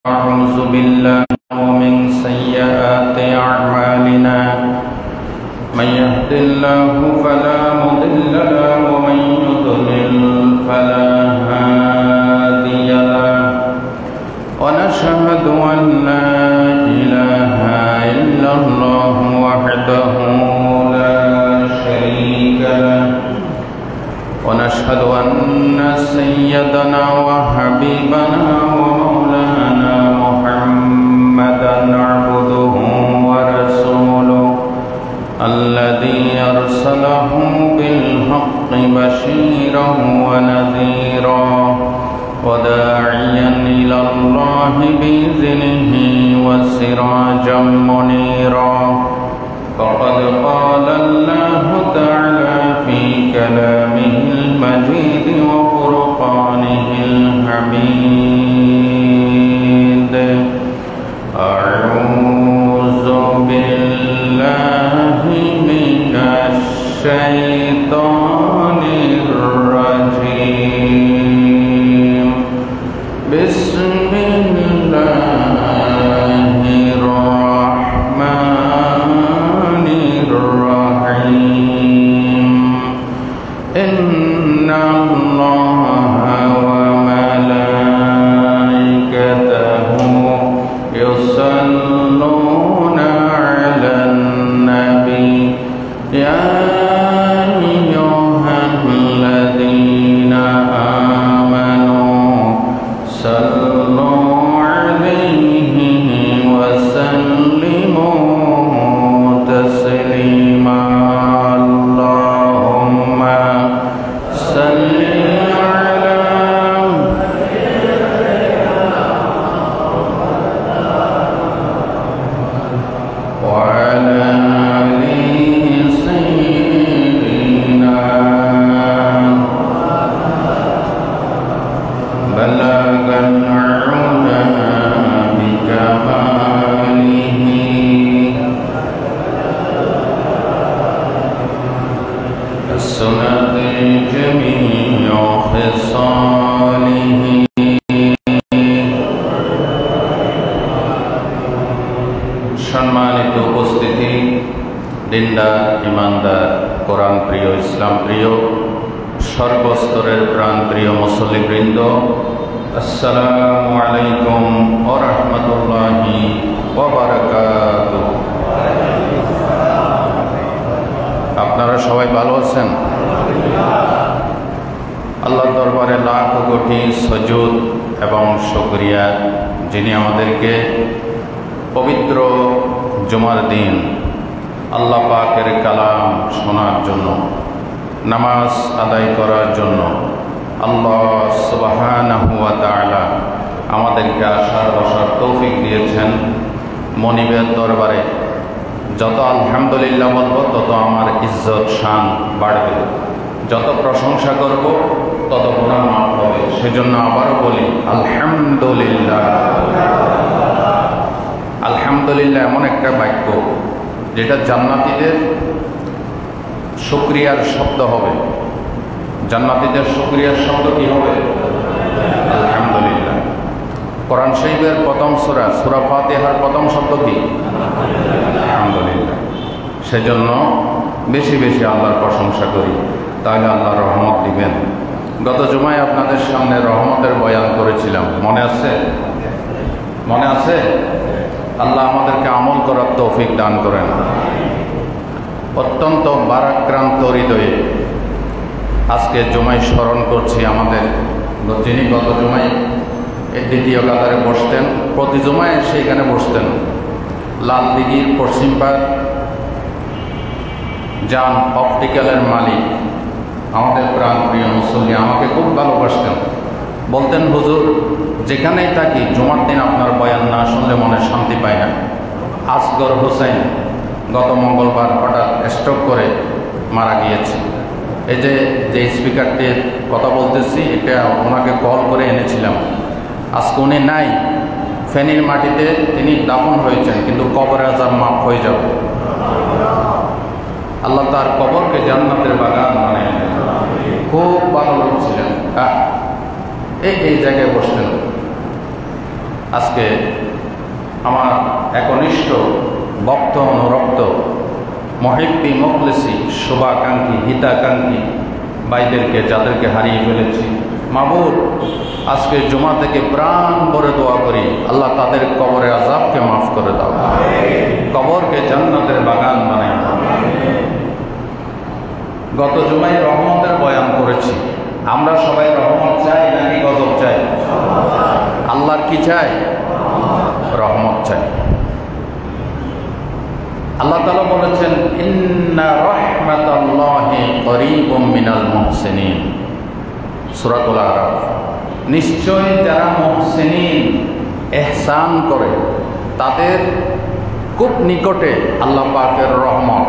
أعوذ بالله من سيئات أعمالنا من يهد الله فلا مضل له ومن يضلل فلا هادي له ونشهد أن لا إله إلا الله وحده لا شريك له ونشهد أن سيدنا وحبيبنا ومولانا محمدا عبده ورسوله الذي أرسله بالحق بشيرا ونذيرا وداعيا إلى الله بإذنه وسراجا منيرا فقد قال الله تعالى في كلامه المجيد وفرقانه الحميد أعوذ بالله من الشيطان الرجيم بسم الله الرحمن الرحيم إن الله وملائكته يصلون على النبي يا أيها الذين آمنوا صلوا عليه وسلموا تسليما اللهم صل على وعلى آل سيدنا بلغ العلا بكماله السنة جميع خصاله সম্মানিত উপস্থিতি, দিনদার, ইমানদার, কোরআন প্রিয়, ইসলাম প্রিয়, সর্বস্তরের প্রাণ প্রিয় মুসল্লিবৃন্দ, আসসালামু আলাইকুম ওয়া রাহমাতুল্লাহি ওয়া বারাকাতুহু। আপনারা সবাই ভালো আছেন? আল্লাহর দরবারে লাখ কোটি সজুদ এবং শুকরিয়া, যিনি আমাদেরকে পবিত্র জুমার দিন আল্লাহ পাকের কালাম শোনার জন্য, নামাজ আদায় করার জন্য আল্লাহ সুবহানাহু ওয়া তাআলা আমাদেরকে আসার বসার তৌফিক দিয়েছেন। মনিবের দরবারে যত আলহামদুলিল্লাহ বলব তত আমার ইজ্জত শান বাড়বে, যত প্রশংসা করব তত গুনাহ মাফ হবে। সেজন্য আবারও বলি আলহামদুলিল্লাহ। আলহামদুলিল্লাহ এমন একটা বাক্য যেটা জান্নাতীদের শুকরিয়ার শব্দ হবে। জান্নাতীদের শুকরিয়ার শব্দ কি হবে? আলহামদুলিল্লাহ। কোরআন শরীফের প্রথম সূরা, সূরা ফাতিহার প্রথম শব্দ কি? আলহামদুলিল্লাহ। সেজন্য বেশি বেশি আল্লাহর প্রশংসা করি, তাহলে আল্লাহ রহমত দিবেন। গত জুমায় আপনাদের সামনে রহমতের বয়ান করেছিলাম, মনে আছে? মনে আছে? আল্লাহ আমাদেরকে আমল করার তৌফিক দান করেন। অত্যন্ত বারাক্রান্ত হৃদয়ে আজকে জুমায় স্মরণ করছি আমাদের যিনি গত জুমায় এই দ্বিতীয় কাতারে বসতেন, প্রতি জুমায় সেইখানে বসতেন, লাল দিঘির পশ্চিম পাড় জান অপটিক্যালের মালিক, আমাদের প্রাণ প্রিয় মুসল্লি, আমাকে খুব ভালোবাসতেন। বলতেন, হুজুর যেখানেই থাকি জুমার দিন আপনার বয়ান না শুনলে মনে শান্তি পায় না। আসগর হোসেন গত মঙ্গলবার হঠাৎ স্ট্রোক করে মারা গিয়েছে। এই যে স্পিকারটির কথা বলতেছি, এটা ওনাকে কল করে এনেছিলাম। আজকে উনি নাই, ফেনীর মাটিতে তিনি দাফন হয়েছেন, কিন্তু কবরে আযাব মাফ হয়ে যাবে। আল্লাহ তার কবরকে জান্নাতের বাগান মানে খুব ভালো লোক ছিলেন। এই জায়গায় বসতেন। আজকে আমার একনিষ্ঠ ভক্ত অনুরক্ত মহিব্বি মুখলিসি শুভাকাঙ্ক্ষী হিতাকাঙ্ক্ষী ভাইদেরকে যাদেরকে হারিয়ে ফেলেছি, মাবুদ আজকে জুমা থেকে প্রাণ ভরে দোয়া করি, আল্লাহ তাদের কবরে আযাবকে মাফ করে দাও, কবরকে জান্নাতের বাগান বানাই দাও। গত জুমায় রহমতের বয়ান করেছি। আমরা সবাই রহমত চাই নাকি গজব চাই? আল্লাহর কি চাই? রহমত চাই। আল্লাহ তাআলা বলেছেন, ইন্না রাহমাতাল্লাহি করিবুম মিনাল মুহসিনিন, সূরাতুল আরাফ। নিশ্চয় যারা মুহসিনিন, ইহসান করে, তাদের খুব নিকটে আল্লাহ পাকের রহমত,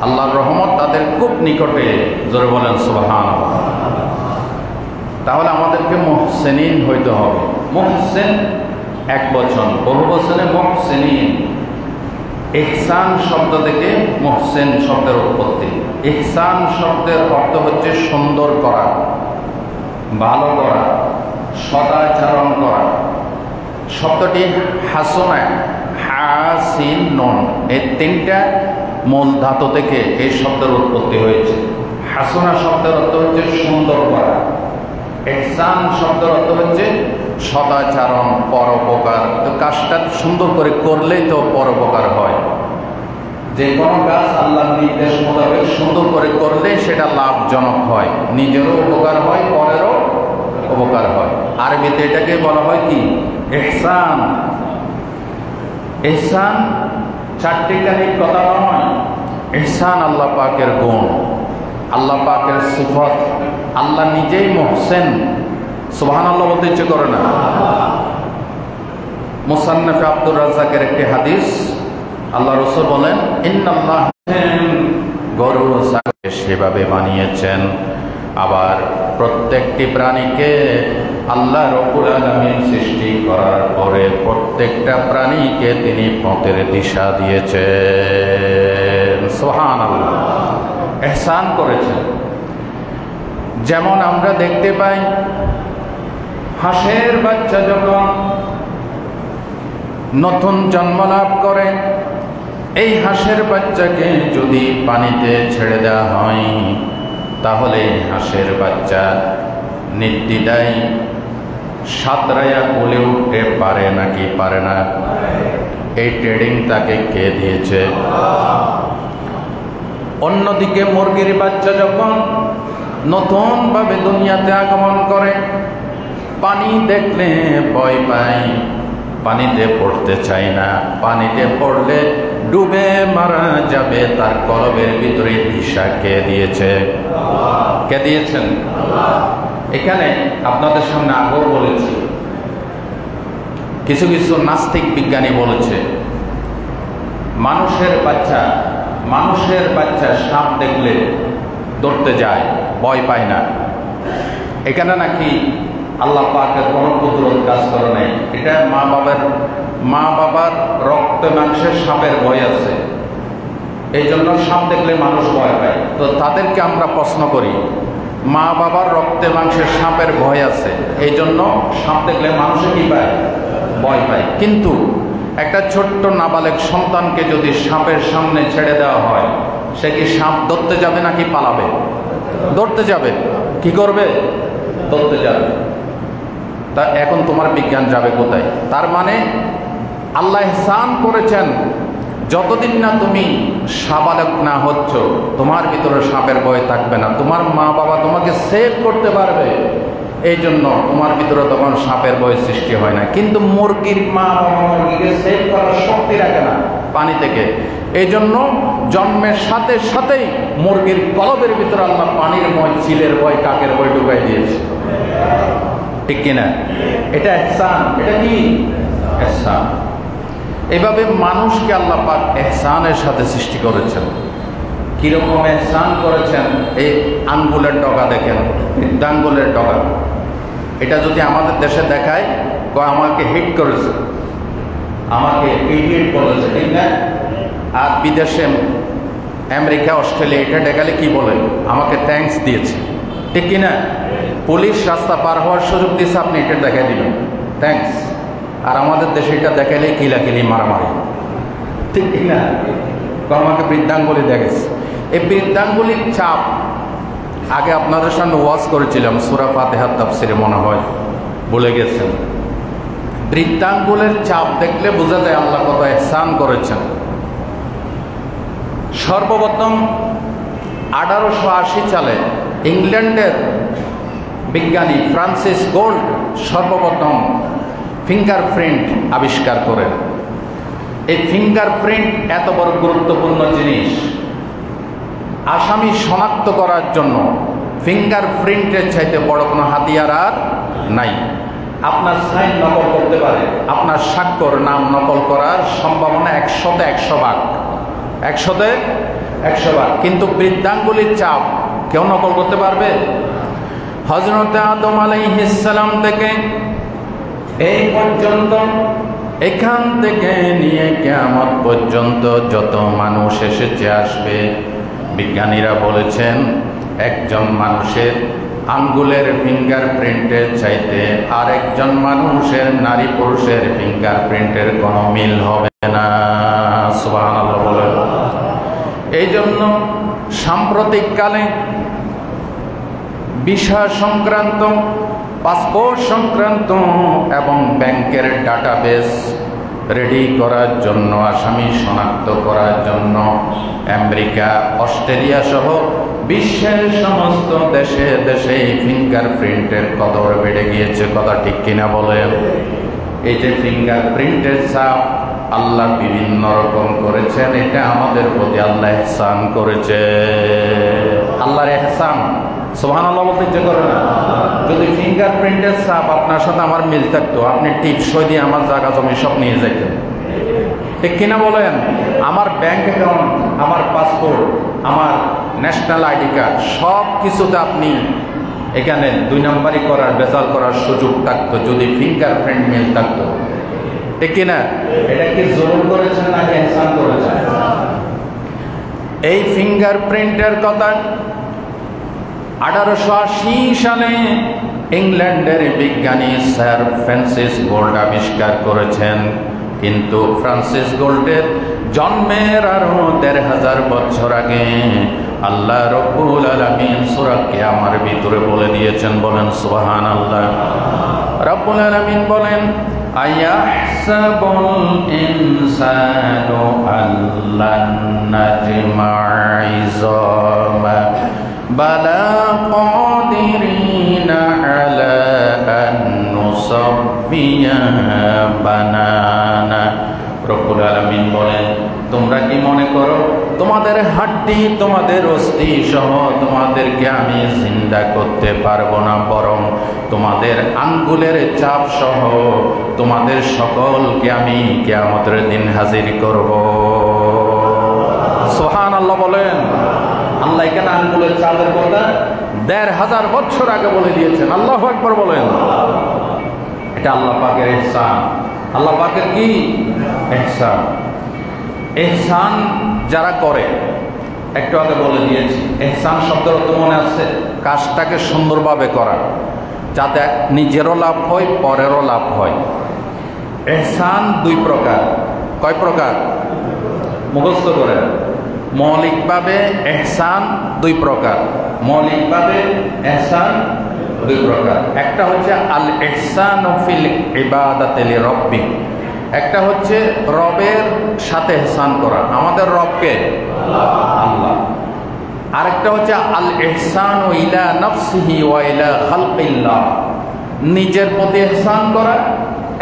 আল্লাহর রহমত তাদের খুব নিকটে। জোরে বলেন সুবহানাল্লাহ। তাহলে আমাদেরকে মুহসিনিন হইতে হবে। মুহসিন এক বচন, বহু বচনে মুহসিনিন। ইহসান শব্দ থেকে মুহসিন শব্দের উৎপত্তি। ইহসান শব্দের অর্থ হচ্ছে সুন্দর করা, ভালো করা, সদাচরণ করা। শব্দটি হাসনা, হাসিন, নুন, এই তিনটা মূল ধাতু থেকে এই শব্দের উৎপত্তি হয়েছে। হাসনা শব্দের অর্থ হচ্ছে সুন্দর করা, ইহসান শব্দের অর্থ হচ্ছে সদাচরণ, পরোপকার। তো কাজটা সুন্দর করে করলেই তো পরোপকার হয়। যে কোনো কাজ আল্লাহর নির্দেশ মোতাবেক সুন্দর করে করলে সেটা লাভজনক হয়, নিজেরও উপকার হয়, পরেরও উপকার হয়। আরবিতে এটাকে বলা হয় কি? ইহসান। ইহসান চারটি কানিক কথা নয়। ইহসান আল্লাহ পাকের গুণ, আল্লাহ পাকের সিফত। আল্লাহ নিজেই মুহসিন। সুবহানাল্লাহ বলতে ইচ্ছে করে না? মুসান্নাফ আব্দুর রাজ্জাকের একটি হাদিস, আল্লাহ রাসূল বলেন, ইন্নাল্লাহ গরু ছাগলকে সেভাবে বানিয়েছেন, আবার প্রত্যেকটি প্রাণীকে আল্লাহ রব্বুল আলামিন সৃষ্টি করার পরে প্রত্যেকটা প্রাণীকে তিনি পথের দিশা দিয়েছেন। সুবহানাল্লাহ। ইহসান করেছেন। যেমন আমরা দেখতে পাই, হাঁসের বাচ্চা যখন নতুন জন্ম লাভ করে, এই হাঁসের বাচ্চাকে যদি পানিতে ছেড়ে দেওয়া হয়, তাহলে হাঁসের বাচ্চা নির্দ্বিধায় সাঁতরাইয়া কোলে উঠতে পারে নাকি পারে না? এই ট্রেনিং তাকে কে দিয়েছে? অন্যদিকে মুরগির বাচ্চা যখন নতুনভাবে দুনিয়াতে আগমন করে, পানি দেখলে ভয় পায়, পানিতে পড়তে চায় না, পানিতে পড়লে ডুবে মারা যাবে। তার কলবের ভিতরে দিশা কে দিয়েছে? কে দিয়েছেন? এখানে আপনাদের সামনে আগেও বলেছি, কিছু কিছু নাস্তিক বিজ্ঞানী বলেছে মানুষের বাচ্চা সাপ দেখলে ধরতে যায়, ভয় পায় না। এখানে নাকি আল্লাহ পাকের কোনো কুদরত কাজ করে নাই। এটা মা বাবার রক্ত মাংসের সাপের ভয় আছে, এই জন্য সাপ দেখলে মানুষ ভয় পায়। তো তাদেরকে আমরা প্রশ্ন করি, মা বাবার রক্তে মাংসের সাপের ভয় আছে, এই জন্য সাপ দেখলে মানুষে কি পায়? ভয় পায়। কিন্তু একটা ছোট্ট নাবালেক সন্তানকে যদি সাপের সামনে ছেড়ে দেওয়া হয়, সে কি সাপ ধরতে যাবে নাকি পালাবে? ধরতে যাবে। কি করবে? ধরতে যাবে। তা এখন তোমার বিজ্ঞান যাবে কোথায়? তার মানে আল্লাহ ইহসান করেছেন, যতদিন না তুমি সাবালক না হচ্ছ, তোমার ভিতরে সাপের ভয় থাকবে না। তোমার মা বাবা তোমাকে সেভ করতে পারবে, এই জন্য তোমার ভিতরে তখন সাপের ভয় সৃষ্টি হয় না। কিন্তু মুরগির মা বাবা মুরগিকে সেভ করার শক্তি রাখে না পানি থেকে, এই জন্য জন্মের সাথে সাথেই মুরগির কলবের ভিতরে আল্লাহ পানির ভয়, চিলের ভয়, কাকের ভয় ঢুকাই দিয়েছে। ঠিক কিনা? এটা ইহসান। এটা কি? ইহসান। এভাবে মানুষকে আল্লাহ পাক ইহসানের সাথে সৃষ্টি করেছেন। কিরকম ইহসান করেছেন? এই আঙ্গুলের ডগা দেখেন, বৃদ্ধাঙ্গুলের ডগা। এটা যদি আমাদের দেশে দেখায়, আমাকে হিট করেছে, আমাকে ইডিয়েট বলেছে, ঠিক না? আর বিদেশে আমেরিকা, অস্ট্রেলিয়া এটা দেখালে কি বলে? আমাকে থ্যাঙ্কস দিয়েছে, ঠিক কিনা? পুলিশ রাস্তা পার হওয়ার সুযোগ দিয়েছে, আপনি এটা দেখাই দিবেন থ্যাঙ্কস। আর আমাদের দেশে এটা দেখালেই কিলাকিলি মারামারি, ঠিক না? আমাকে বৃদ্ধাঙ্গুলি দেখেছে। এই বৃদ্ধাঙ্গুলির চাপ আগে আপনাদের সামনে ওয়াজ করেছিলাম, সূরা ফাতিহার তাফসিরে মনে হয়, বলে গেছেন। বৃদ্ধাঙ্গুলের চাপ দেখলে বোঝা যায় আল্লাহ কত ইহসান করেছেন। সর্বপ্রথম 1880 সালে ইংল্যান্ডের বিজ্ঞানী ফ্রান্সিস গোল্ড সর্বপ্রথম ফিঙ্গারপ্রিন্ট আবিষ্কার করেন। এই ফিঙ্গারপ্রিন্ট এত বড় গুরুত্বপূর্ণ জিনিস, আসামি শনাক্ত করার জন্য ফিঙ্গারপ্রিন্টের চাইতে বড় কোনো হাতিয়ার আর নাই। আপনার সাইন নকল করতে পারে, আপনার স্বাক্ষর নাম নকল করার সম্ভাবনা 100-তে 100 ভাগ, 100-তে 100 ভাগ। কিন্তু বৃদ্ধাঙ্গুলির চাপ কেউ নকল করতে পারবে? হযরত আদম আলাইহিস সালাম থেকে এই পর্যন্ত, এখান থেকে নিয়ে কিয়ামত পর্যন্ত যত মানুষ এসেছে আসবে, বিজ্ঞানীরা বলেছেন একজন মানুষের আঙ্গুলের ফিঙ্গারপ্রিন্টের চাইতে আরেকজন মানুষের, নারী পুরুষের ফিঙ্গারপ্রিন্টের কোনো মিল হবে না। সুবহানাল্লাহ বলেন। এই জন্য সাম্প্রতিককালে ভিসা সংক্রান্ত, পাসপোর্ট সংক্রান্ত এবং ব্যাংকের ডাটাবেস রেডি করার জন্য, আসামি শনাক্ত করার জন্য আমেরিকা, অস্ট্রেলিয়া সহ বিশ্বের সমস্ত দেশে দেশে ফিঙ্গারপ্রিন্টের কদর বেড়ে গিয়েছে। কথা ঠিক কিনা বলেন? এই যে ফিঙ্গারপ্রিন্টের ছাপ আল্লাহ বিভিন্ন রকম করেছেন, এটা আমাদের প্রতি আল্লাহ ইহসান করেছে। আল্লাহর ইহসান, সুবহানাল্লাহ বলতে ইচ্ছে করে না? যদি ফিঙ্গারপ্রিন্টের ছাপ আপনার সাথে আমার মিল থাকতো, আপনি টিপসই দিয়ে আমার জায়গা জমি সব নিয়ে যেতেন, ঠিক কিনা বলেন? আমার ব্যাংক অ্যাকাউন্ট, আমার পাসপোর্ট, আমার ন্যাশনাল আইডি কার্ড, সব কিছুতে আপনি এখানে 2 নম্বরই করার, বেজাল করার সুযোগ থাকতো যদি ফিঙ্গারপ্রিন্ট মিল থাকতো, ঠিক কিনা? এটা কি জোর করেছেন নাকি ইহসান করেছেন? এই ফিঙ্গারপ্রিন্টের কথা 1880 সালে ইংল্যান্ডের বিজ্ঞানী স্যার ফ্রান্সিস গোল্ড আবিষ্কার করেছেন। কিন্তু ফ্রান্সিস গোল্ডের জন্মের আরো 1500 বছর আগে আল্লাহ রব্বুল আলামিন সূরা কিয়ামার ভিতরে বলে দিয়েছেন। বলেন সুবহানাল্লাহ। রব্বুল আলামিন বলেন, আয়াহসাবুল ইনসানু আল্লান নাজমা'a ইযামা বালা কাদিরিনা আলা আন নুসাব্বিয়া বানানা। রব্বুল আলামিন বলেন, তোমরা কি মনে করো তোমাদের হাড্ডি, তোমাদের অস্থি সহ তোমাদেরকে আমি জিন্দা করতে পারবো না? বরং তোমাদের আঙ্গুলের চাপ সহ তোমাদের সকলকে আমি কিয়ামতের দিন হাজির করব। সুবহানাল্লাহ বলেন। আল্লাহ এখানে আঙ্গুলের চাপের কথা 1500 বছর আগে বলে দিয়েছেন। আল্লাহু আকবার বলেন। এটা আল্লাহ পাকের ইহসান। আল্লাহ পাকের কি ইহসান? ইহসান যারা করে, একটু আগে বলে দিয়েছি, ইহসান শব্দের অর্থ মনে আছে? কাজটাকে সুন্দরভাবে করা, যাতে নিজেরও লাভ হয়, পরেরও লাভ হয়। ইহসান 2 প্রকার। কয় প্রকার? মুখস্থ করেন। মৌলিকভাবে ইহসান 2 প্রকার। মৌলিকভাবে ইহসান 2 প্রকার। একটা হচ্ছে আল ইহসানু ফিল ইবাদাতি লিরাব্বি, একটা হচ্ছে রবের সাথে ইহসান করা, আমাদের রবকে আল্লাহ। আরেকটা হচ্ছে আল ইহসানু ইলা নাফসিহি ওয়া ইলা খালকিল্লাহ, নিজের প্রতি ইহসান করা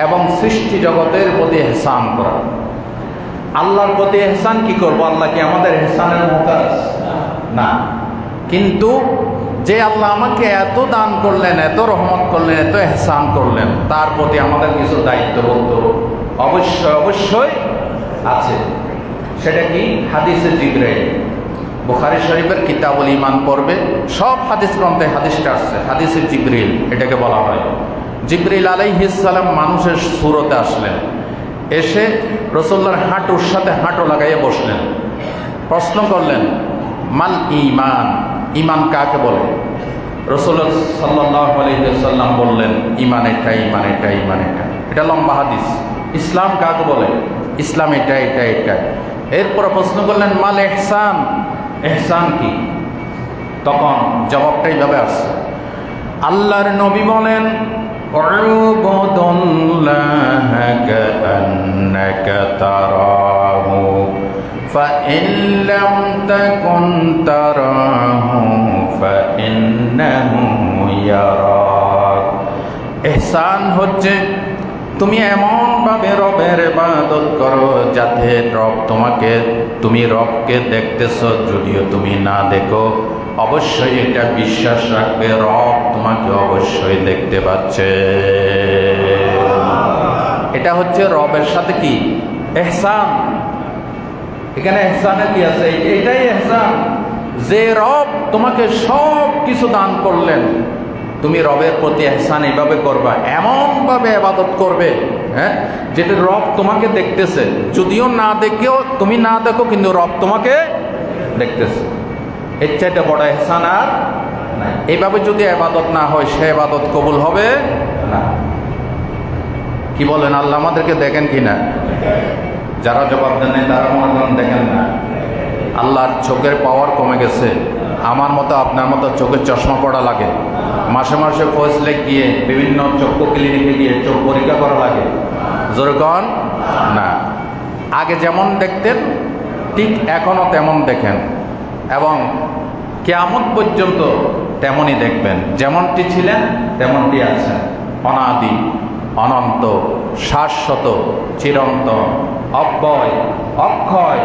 এবং সৃষ্টি জগতের প্রতি ইহসান করা। আল্লাহর প্রতি ইহসান কি করব? আল্লাহ কি আমাদের ইহসানের মুহতাজ? না। কিন্তু যে আল্লাহ আমাকে এত দান করলেন, এত রহমত করলেন, এত ইহসান করলেন, তার প্রতি আমাদের কিছু দায়িত্ববোধ অবশ্যই অবশ্যই আছে। সেটা কি? হাদিসে জিবরাইল, বুখারী শরীফের কিতাবুল ঈমান পড়বে, সব হাদিস গ্রন্থে হাদিসটা আসছে। হাদিসে জিবরিল এটাকে বলা হয়। জিবরিল আলাইহিস সালাম মানুষের সুরতে আসলেন, এসে রাসূলুল্লাহর হাঁটুর সাথে হাঁটু লাগাইয়া বসলেন, প্রশ্ন করলেন, মাল ঈমান, ঈমান কাকে বলে? রাসূলুল্লাহ সাল্লাল্লাহু আলাইহি ওয়াসাল্লাম বললেন, ঈমান এটা, ঈমান এটা, ঈমান এটা। এটা লম্বা হাদিস। ইসলাম কাকে বলে? ইসলাম এটা এটা এটা। এরপরে প্রশ্ন করলেন মাল ইহসান, ইহসান কি? তখন জবাবটা এইভাবে আসছে, আল্লাহর নবী বলেন উবুদুল্লাহা কাআন্নাকা তারাহু ফাইন লাম তাকুন তারাহু ফাইন্নাহু ইয়ারাক। ইহসান হচ্ছে তুমি এমনভাবে রবের ইবাদত করো যাতে তুমি রবকে দেখতেছো, যদিও তুমি না দেখো অবশ্যই এটা বিশ্বাস রাখবে রব তোমাকে অবশ্যই দেখতে পাচ্ছে। এটা হচ্ছে রবের সাথে কি ইহসান। এখানে ইহসানের কি আছে? এটাই ইহসান যে রব তোমাকে সব কিছু দান করলেন, তুমি রবের প্রতি ইহসান এইভাবে করবা, এমনভাবে ইবাদত করবে হ্যাঁ যেটা রব তোমাকে দেখতেছে, যদিও না দেখেও তুমি না দেখো কিন্তু রব তোমাকে দেখতেছে। এর চাইতে বড় ইহসান আর নাই। এইভাবে যদি ইবাদত না হয় সে ইবাদত কবুল হবে না। কি বলেন? আল্লাহ আমাদেরকে দেখেন কিনা? যারা জবাব দেন নাই তারা মনে করেন দেখেন না। আল্লাহর চোখের পাওয়ার কমে গেছে। আমার মতো আপনার মতো চোখের চশমা পড়া লাগে, মাসে মাসে ফজলে গিয়ে বিভিন্ন চক্ষু ক্লিনিকে গিয়ে চোখ পরীক্ষা করা লাগে। যেরকম না, আগে যেমন দেখতেন ঠিক এখনো তেমন দেখেন এবং কিয়ামত পর্যন্ত তেমনই দেখবেন। যেমনটি ছিলেন তেমনটি আছেন, অনাদি অনন্ত শাশ্বত চিরন্তন অব্যয় অক্ষয়,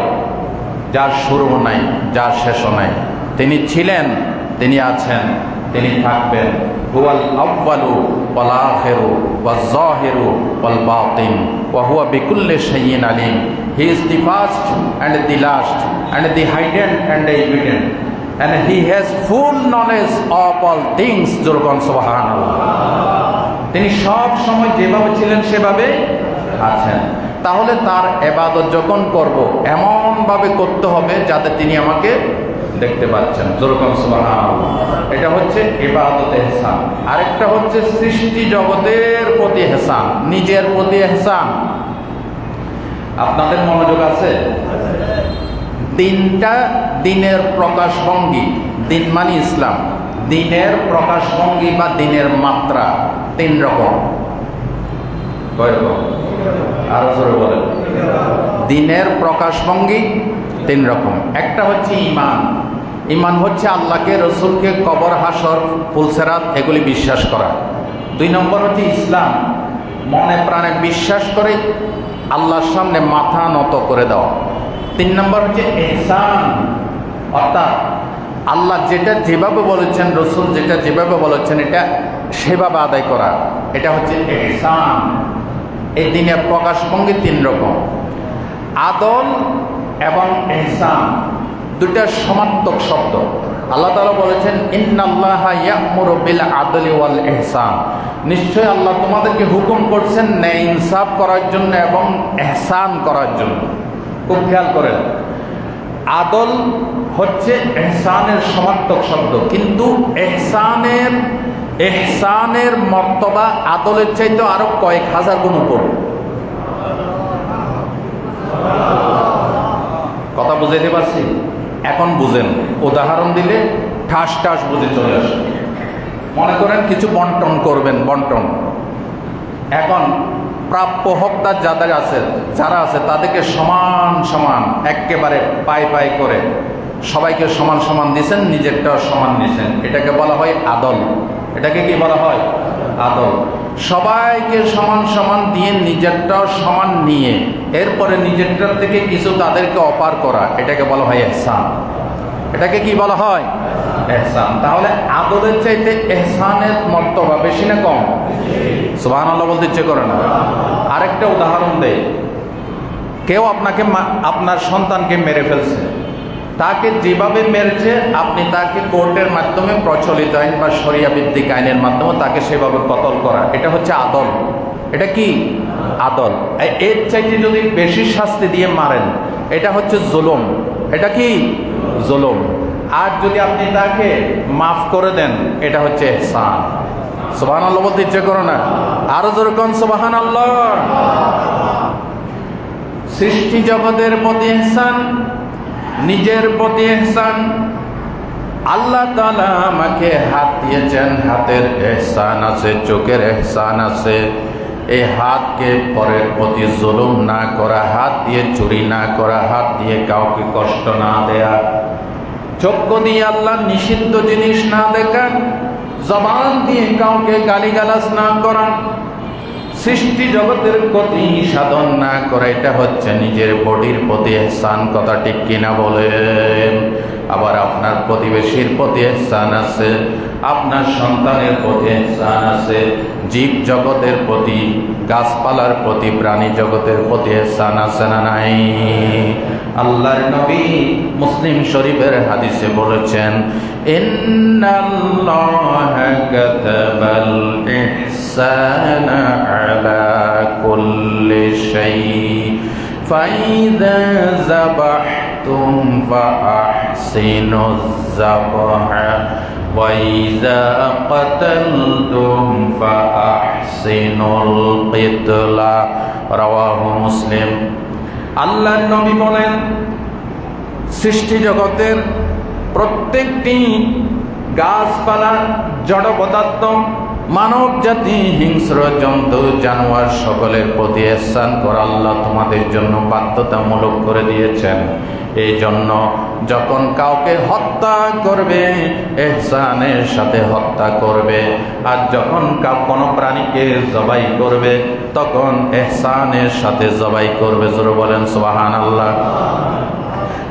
যার শুরু নাই যার শেষও নাই। তিনি ছিলেন, তিনি আছেন, তিনি থাকবেন। হুয়াল আউয়ালু ওয়াল আখিরু ওয়াজ যাহিরু ওয়াল বাতিন ওয়া হুয়া বিকুল্লি শাইইন আলিম। He is the first and the last and the hidden and the evident and he has full knowledge of all things. জোরগণ সুবহানাল্লাহ। তিনি সব সময় যেভাবে ছিলেন সেভাবে আছেন। তাহলে তার ইবাদত যখন করব এমনভাবে করতে হবে যাতে তিনি আমাকে দেখতে পাচ্ছেন। জোরগণ সুবহানাল্লাহ। এটা হচ্ছে ইবাদত ইহসান। আরেকটা হচ্ছে সৃষ্টি জগতের প্রতি ইহসান, নিজের প্রতি ইহসান। আপনাদের মনোযোগ আছে? তিনটা দিনের প্রকাশভঙ্গি, দিন মানে ইসলাম, দিনের প্রকাশভঙ্গি বা দিনের মাত্রা তিন রকম। কয় রকম? আরো জোরে বলেন। দিনের প্রকাশভঙ্গি তিন রকম। একটা হচ্ছে ঈমান। ঈমান হচ্ছে আল্লাহকে, রসুলকে, কবর, হাসর, ফুলসেরাত এগুলি বিশ্বাস করা। 2 নম্বর হচ্ছে ইসলাম, মনে প্রাণে বিশ্বাস করে আল্লাহর সামনে মাথা নত করে দেওয়া। 3 নম্বর হচ্ছে ইহসান, অর্থাৎ আল্লাহ যেটা যেভাবে বলেছেন, রসুল যেটা যেভাবে বলেছেন এটা সেভাবে আদায় করা। এটা হচ্ছে ইহসান। এই দিনের প্রকাশভঙ্গি 3 রকম। আদল এবং ইহসান দুটা সমার্থক শব্দ। আল্লাহ তাআলা বলেছেন ইন্নাল্লাহা ইয়া'মুরু বিল আদলি ওয়াল ইহসান। নিশ্চয় আল্লাহ তোমাদেরকে হুকুম করছেন ন্যায় ইনসাফ করার জন্য এবং ইহসান করার জন্য। খুব খেয়াল করেন, আদল হচ্ছে ইহসানের সমার্থক শব্দ, কিন্তু ইহসানের মর্তবা আদলের চাইতে আরো কয়েক হাজার গুণ উপর। কথা বুঝাইতে পারছি? এখন বুঝেন, উদাহরণ দিলে ঠাস ঠাস বুঝে চলে আসে। মনে করেন কিছু বন্টন করবেন, বন্টন। এখন প্রাপ্য হকদার যারা আছে তাদেরকে সমান সমান একেবারে পাই করে সবাইকে সমান সমান দিয়েছেন, নিজেরটাও সমান দিয়েছেন। এটাকে বলা হয় আদল। এটাকে কি বলা হয়? আদল। সবাইকে সমান সমান দিয়ে নিজেরটাও সমান নিয়ে এরপরে নিজেরটার থেকে কিছু তাদেরকে অপার করা, এটাকে বলা হয় ইহসান। এটাকে কি বলা হয়? ইহসান। তাহলে আদলের চাইতে ইহসানের মর্তবা বেশি না কম? সুবহানাল্লাহ বলতে ইচ্ছে করে না? আরেকটা উদাহরণ দেই। কেউ আপনার সন্তানকে মেরে ফেলছে, তাকে যেভাবে মেরেছে আপনি তাকে কোর্টের মাধ্যমে প্রচলিত আইন বা শরিয়া ভিত্তিক আইনের মাধ্যমে তাকে সেভাবে কতল করা, এটা হচ্ছে আদল। এটা কি? আদল। এর চাইতে যদি বেশি শাস্তি দিয়ে মারেন এটা হচ্ছে জুলুম। এটা কি? জুলুম। আর যদি আপনি তাকে মাফ করে দেন এটা হচ্ছে ইহসান। সুবহানাল্লাহ বলতে ইচ্ছে করো না? আরো জোরে কোন সুবহানাল্লাহ। সৃষ্টি জগতের প্রতি ইহসান, নিজের প্রতি ইহসান। আল্লাহ তাআলা আমাকে হাত দিয়েছেন, হাতের ইহসান আছে, চোখের ইহসান আছে। এই হাতকে পরের প্রতি জুলুম না করা, হাত দিয়ে চুরি না করা, হাত দিয়ে কাউকে কষ্ট না দেয়া, চক্ষু দিয়ে আল্লাহ নিষিদ্ধ জিনিস না দেখা, জবান দিয়ে কাউকে গালিগালাজ না করা, সৃষ্টি জগতের প্রতি সাধন না করা, এটা হচ্ছে নিজের বডির প্রতি ইহসান। কথা ঠিক কিনা বলেন? আবার আপনার প্রতিবেশীর প্রতি ইহসান আছে, আপনার সন্তানের প্রতি ইহসান আছে, জীব জগতের প্রতি, গাছপালার প্রতি, প্রাণী জগতের প্রতি ইহসান আছে না নাই? আল্লাহর নবী মুসলিম শরীফের হাদিসে বলেছেন, ইন্নাল্লাহা কাতাবাল ইহসানা আলা কুল্লি শাই ফাইযা যাবাহতুম ফাআহসিনুজ যাবহা ওয়াইযা কাতালতুম ফাআহসিনুল কিতলা। রাওয়াহু মুসলিম। আল্লাহর নবী বলেন, সৃষ্টি জগতের প্রত্যেকটি গাছপালা, জড় পদার্থ, মানব জাতি, হিংস্র জন্তু, জানোয়ার সকলের প্রতি ইহসান করা আল্লাহ তোমাদের জন্য বাধ্যতামূলক করে দিয়েছেন। এই জন্য যখন কাউকে হত্যা করবে, ইহসানের সাথে হত্যা করবে, আর যখন কোনো প্রাণীকে জবাই করবে, তখন ইহসানের সাথে জবাই করবে। জোরে বলেন সুবহানাল্লাহ।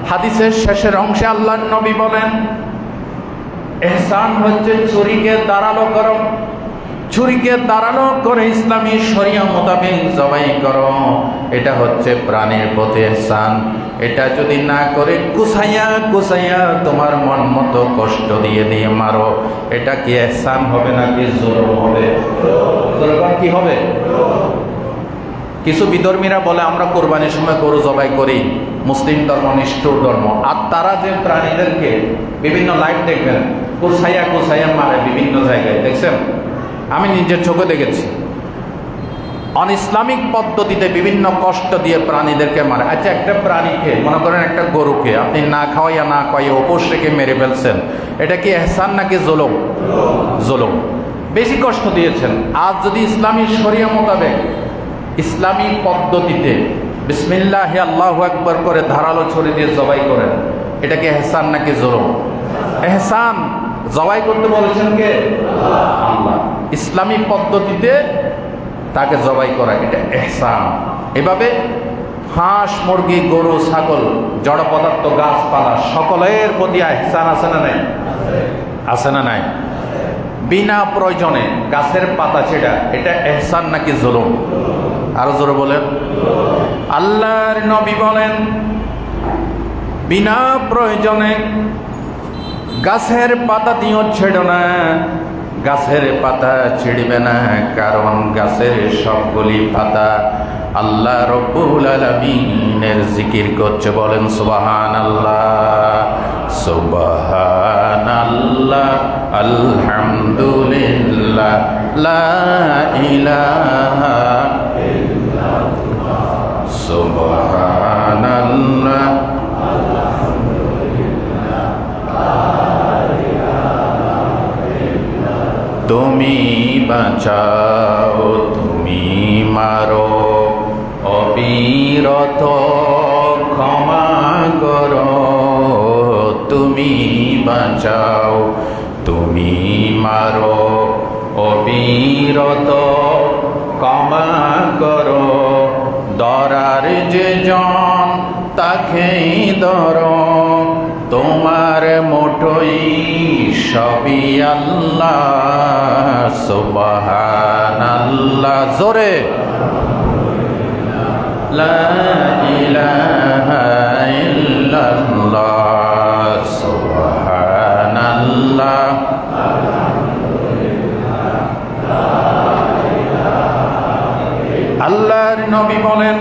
হাদিসের শেষের অংশে আল্লাহর নবী বলেন, ইহসান হচ্ছে চুরিকে ধারালো করো, ছুরিকে ধারালো করে ইসলামী শরিয়া মোতাবেক জবাই করো। এটা হচ্ছে প্রাণীর প্রতি ইহসান। এটা যদি না করে কুসাইয়া কুসাইয়া তোমার মন মতো কষ্ট দিয়ে দিয়ে মারো, এটা কি ইহসান হবে নাকি জুলুম হবে? কি হবে? কিছু বিধর্মীরা বলে আমরা কোরবানির সময় গরু জবাই করি, মুসলিম ধর্ম নিষ্ঠুর ধর্ম। আর তারা যে প্রাণীদেরকে বিভিন্ন লাইভ দেখবেন কুসাইয়া কুসাইয়া মারে বিভিন্ন জায়গায়, দেখছেন? আমি নিজের চোখে দেখেছি। অন ইসলামিক পদ্ধতিতে বিভিন্ন কষ্ট দিয়ে প্রাণীদেরকে মারে। আচ্ছা, একটা প্রাণীকে, মনে করেন একটা গরুকে আপনি না খাওয়াইয়া না খাওয়াইয়া উপোস রেখে মেরে ফেলছেন, এটা কি ইহসান নাকি জুলুম? জুলুম। বেশি কষ্ট দিয়েছেন। আজ যদি ইসলামী শরিয়া মোতাবেক ইসলামী পদ্ধতিতে বিসমিল্লাহ আল্লাহু আকবার করে ধারালো ছুরি দিয়ে জবাই করেন, এটা কি ইহসান নাকি জুলুম? ইহসান। জবাই করতে বলেছেন কে? আল্লাহ। ইসলামী পদ্ধতিতে তাকে জবাই করা, এটা ইহসান। এভাবে হাঁস, মুরগি, গরু, ছাগল, জড় পদার্থ, গাছপালা সকলের প্রতি ইহসান আছে না নাই? আছে না নাই? বিনা প্রয়োজনে গাছের পাতা ছেঁড়া, এটা ইহসান নাকি জুলুম? আরো জোরে বলেন। আল্লাহর নবী বলেন, বিনা প্রয়োজনে গাছের পাতা দিও ছেড়ো না, গাছের পাতা ছিড়বে না, কারণ গাছের সবগুলি পাতা আল্লাহ রব্বুল আলামিনের জিকির করছে। বলেন সুবহানাল্লাহ, সুবহানাল্লাহ, আলহামদুলিল্লাহ, লা ইলাহা ইল্লাল্লাহ, সুবহানাল্লাহ, তুমি বাঁচাও, তুমি মারো, অবিরত ক্ষমা করো। তুমি বাঁচাও, তুমি মারো, অবিরত ক্ষমা করো। ধরার যে জন তাকেই ধরো, তোমার মুঠোই সবই আল্লাহ। সুবহানাল্লাহ, জোরে লা ইলাহা ইল্লাল্লাহ, সুবহানাল্লাহ। আল্লাহর নবী বলেন,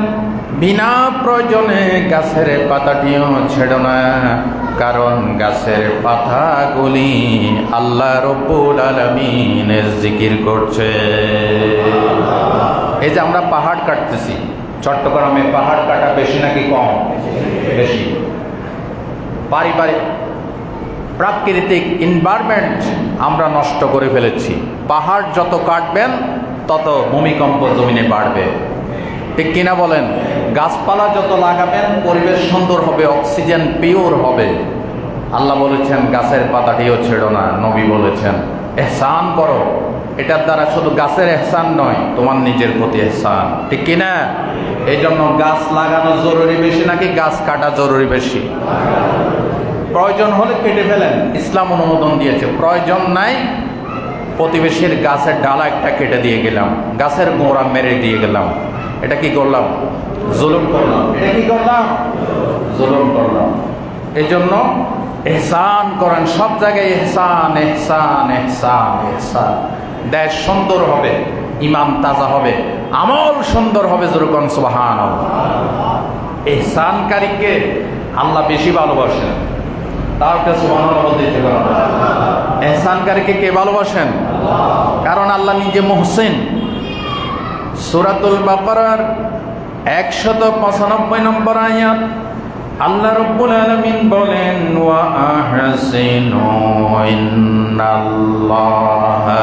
বিনা প্রয়োজনে গাছের পাতাটিও ছেড়ো না, কারণ গাছের পাতাগুলি আল্লাহ রব্বুল আলামিনের জিকির করছে। এই যে আমরা পাহাড় কাটতেছি, চট্টগ্রামে পাহাড় কাটা বেশি নাকি কম? বেশি। পারিবারিক প্রাকৃতিক এনভায়রনমেন্ট আমরা নষ্ট করে ফেলেছি। পাহাড় যত কাটবেন তত ভূমিকম্প জমিনে বাড়বে, ঠিক কিনা বলেন? গাছপালা যত লাগাবেন পরিবেশ সুন্দর হবে, অক্সিজেন পিওর হবে। আল্লাহ বলেছেন গাছের পাতাটিও ছেড়ো না। নবী বলেছেন ইহসান করো। এটার দ্বারা শুধু গাছের ইহসান নয়, তোমার নিজের প্রতি ইহসান, ঠিক কিনা? এই জন্য গাছ লাগানো জরুরি বেশি নাকি গাছ কাটা জরুরি বেশি? প্রয়োজন হলে কেটে ফেলেন, ইসলাম অনুমোদন দিয়েছে। প্রয়োজন নাই, প্রতিবেশীর গাছের ডালা একটা কেটে দিয়ে গেলাম, গাছের গোড়া মেরে দিয়ে গেলাম, এটা কি করলাম? জুলুম করলাম। এটা কি করলাম? জুলুম করলাম। এই জন্য ইহসান করেন, সব জায়গায় ইহসান ইহসান ইহসান ইহসান। দেশ সুন্দর হবে, ইমান তাজা হবে, আমল সুন্দর হবে। যেরকম সুবহানাল্লাহ। ইহসানকারীকে আল্লাহ বেশি ভালোবাসেন। তাও কে সুবহানাল্লাহ বলতে ইচ্ছে করেন? ইহসানকারীকে কে ভালোবাসেন? কারণ আল্লাহ নিজে মুহসিন। সূরাতুল বাকারার 195 নম্বর আয়াত আল্লাহ রাব্বুল আলামিন বলেন ওয়া আহসিনু ইন্নাল্লাহা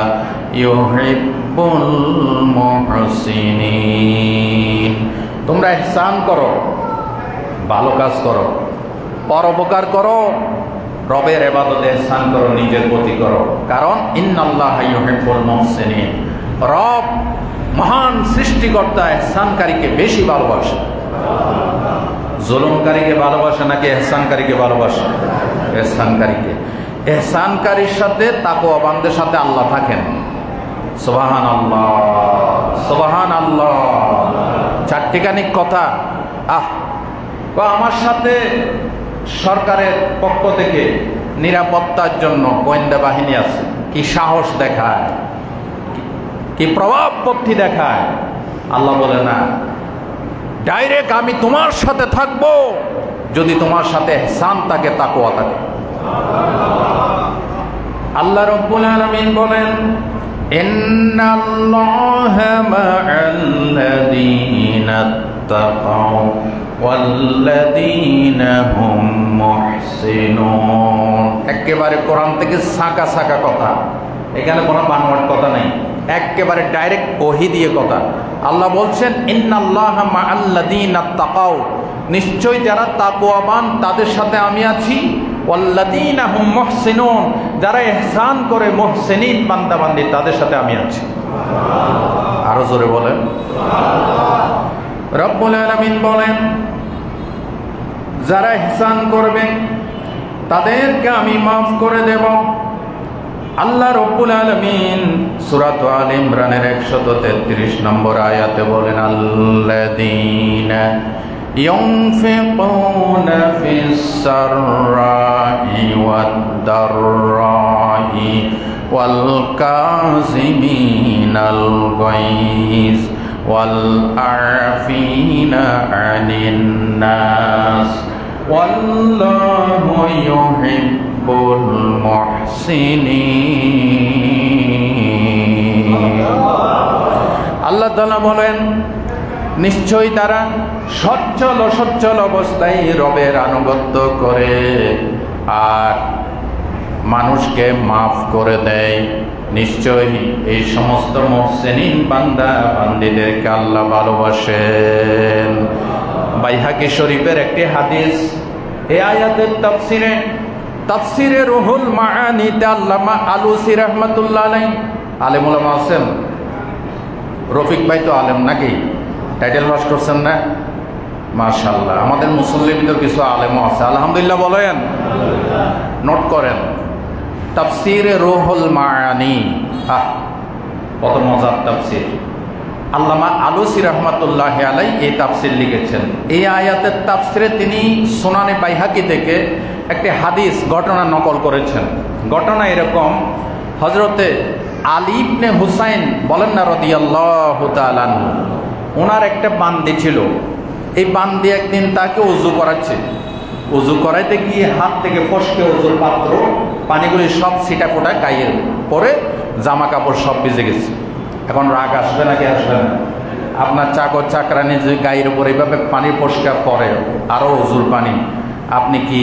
ইউহিব্বুল মুহসিনিন। তোমরা ইহসান করো, ভালো কাজ করো, পরোপকার করো, রবের ইবাদতে ইহসান করো, নিজের প্রতি করো। কারণ ইন্নাল্লাহা ইউহিব্বুল মুহসিনিন, রব মহান সৃষ্টিকর্তা ইহসানকারীকে বেশি ভালোবাসে। জুলুমকারীকে ভালোবাসে নাকি ইহসানকারীকে ভালোবাসে? ইহসানকারীকে। ইহসানকারীর সাথে তাকওয়াবানদের সাথে আল্লাহ থাকেন। সুবহানাল্লাহ সুবহানাল্লাহ। চারটিখানি কথা। আমার সাথে সরকারের পক্ষ থেকে নিরাপত্তার জন্য গোয়েন্দা বাহিনী আছে, কি সাহস দেখায়, কি প্রভাবপত্তি দেখায়। আল্লাহ বলে না, ডাইরেক্ট আমি তোমার সাথে থাকবো যদি তোমার সাথে ইহসান থাকে, তাকওয়া থাকে। আল্লাহ রাব্বুল আলামিন বলেন ইন্নাল্লাহা মা'আল্লাযীনা তাকাও ওয়াল্লাযীনা হুম মুহসিনুন। একেবারে কোরআন থেকে সাকা সাকা কথা, এখানে কোনো বানোয়াট কথা নেই, একেবারে ডাইরেক্ট ওহী দিয়ে কথা। আল্লাহ বলছেন ইন্নাল্লাহা মা'আল্লাযীনা তাকাও, নিশ্চয় যারা তাকওয়াবান তাদের সাথে আমি আছি। ওয়াল্লাযীনা হুম মুহসিনুন, যারা ইহসান করে মুহসিনিন বান্দাবান্দি তাদের সাথে আমি আছি। আরো জোরে বলেন সুবহানাল্লাহ। রব্বুল আলামিন বলেন যারা ইহসান করবে তাদেরকে আমি মাফ করে দেব। আল্লাহ রব্বুল আলামিন সূরা আলে ইমরানের 133 নম্বর আয়াতে বলেন আল্লাযীনা ইউনফিকুনা ফিস সাররাই ওয়াদ দাররাই ওয়াল কাযিমিনাল গায়জ ওয়াল আফিনা আনিন নাস ওয়াল্লাহু ইউহিব্বুল মুহসিনিন। আল্লাহ তাআলা বলেন নিশ্চয়ই তারা সচ্ছল অসচ্ছল অবস্থায় রবের আনুগত্য করে আর মানুষকে মাফ করে দেয়। নিশ্চয়ই এই সমস্ত মুহসিনিন বান্দা বান্দীদেরকে আল্লাহ ভালোবাসেন। বাইহাকি শরীফের একটি হাদিস, এই আয়াতের তাফসিরে রুহুল মাআনিতে আল্লামা আলুসি রাহমাতুল্লাহ আলাইহি, আলেম উলামা আছেন। রফিক ভাই তো আলেম নাকি? টাইটেল পাস করছেন না? মাশাআল্লাহ। আমাদের মুসল্লির ভিতর কিছু আলেমও আছে, আলহামদুলিল্লাহ বলেন। নোট করেন তাফসিরে রুহুল মাআনি, কত মজার তাফসির। আল্লামা আলুসি রাহমাতুল্লাহি আলাইহি এই তাফসির লিখেছেন। এই আয়াতের তাফসিরে তিনি সুনানে বাইহাকি থেকে একটি হাদিস ঘটনা নকল করেছেন। ঘটনা এরকম, হযরতে আলী ইবনে হুসাইন বলেন না রাদিয়াল্লাহু তাআলা আনহু, ওনার একটা বান্দি ছিল। এই বান্দি একদিন তাকে উজু করাচ্ছে, উজু করাইতে গিয়ে হাত থেকে ফসকে উজুর পাত্র পানিগুলি সব ছিটা ফোটা গায়ে পরে জামা কাপড় সব ভিজে গেছে। এখন রাগ আসবে নাকি আসবে না? আপনার চাকর চাকরানি যে গায়ের উপর এইভাবে পানি পরিষ্কার করে, আরও উজুর পানি, আপনি কি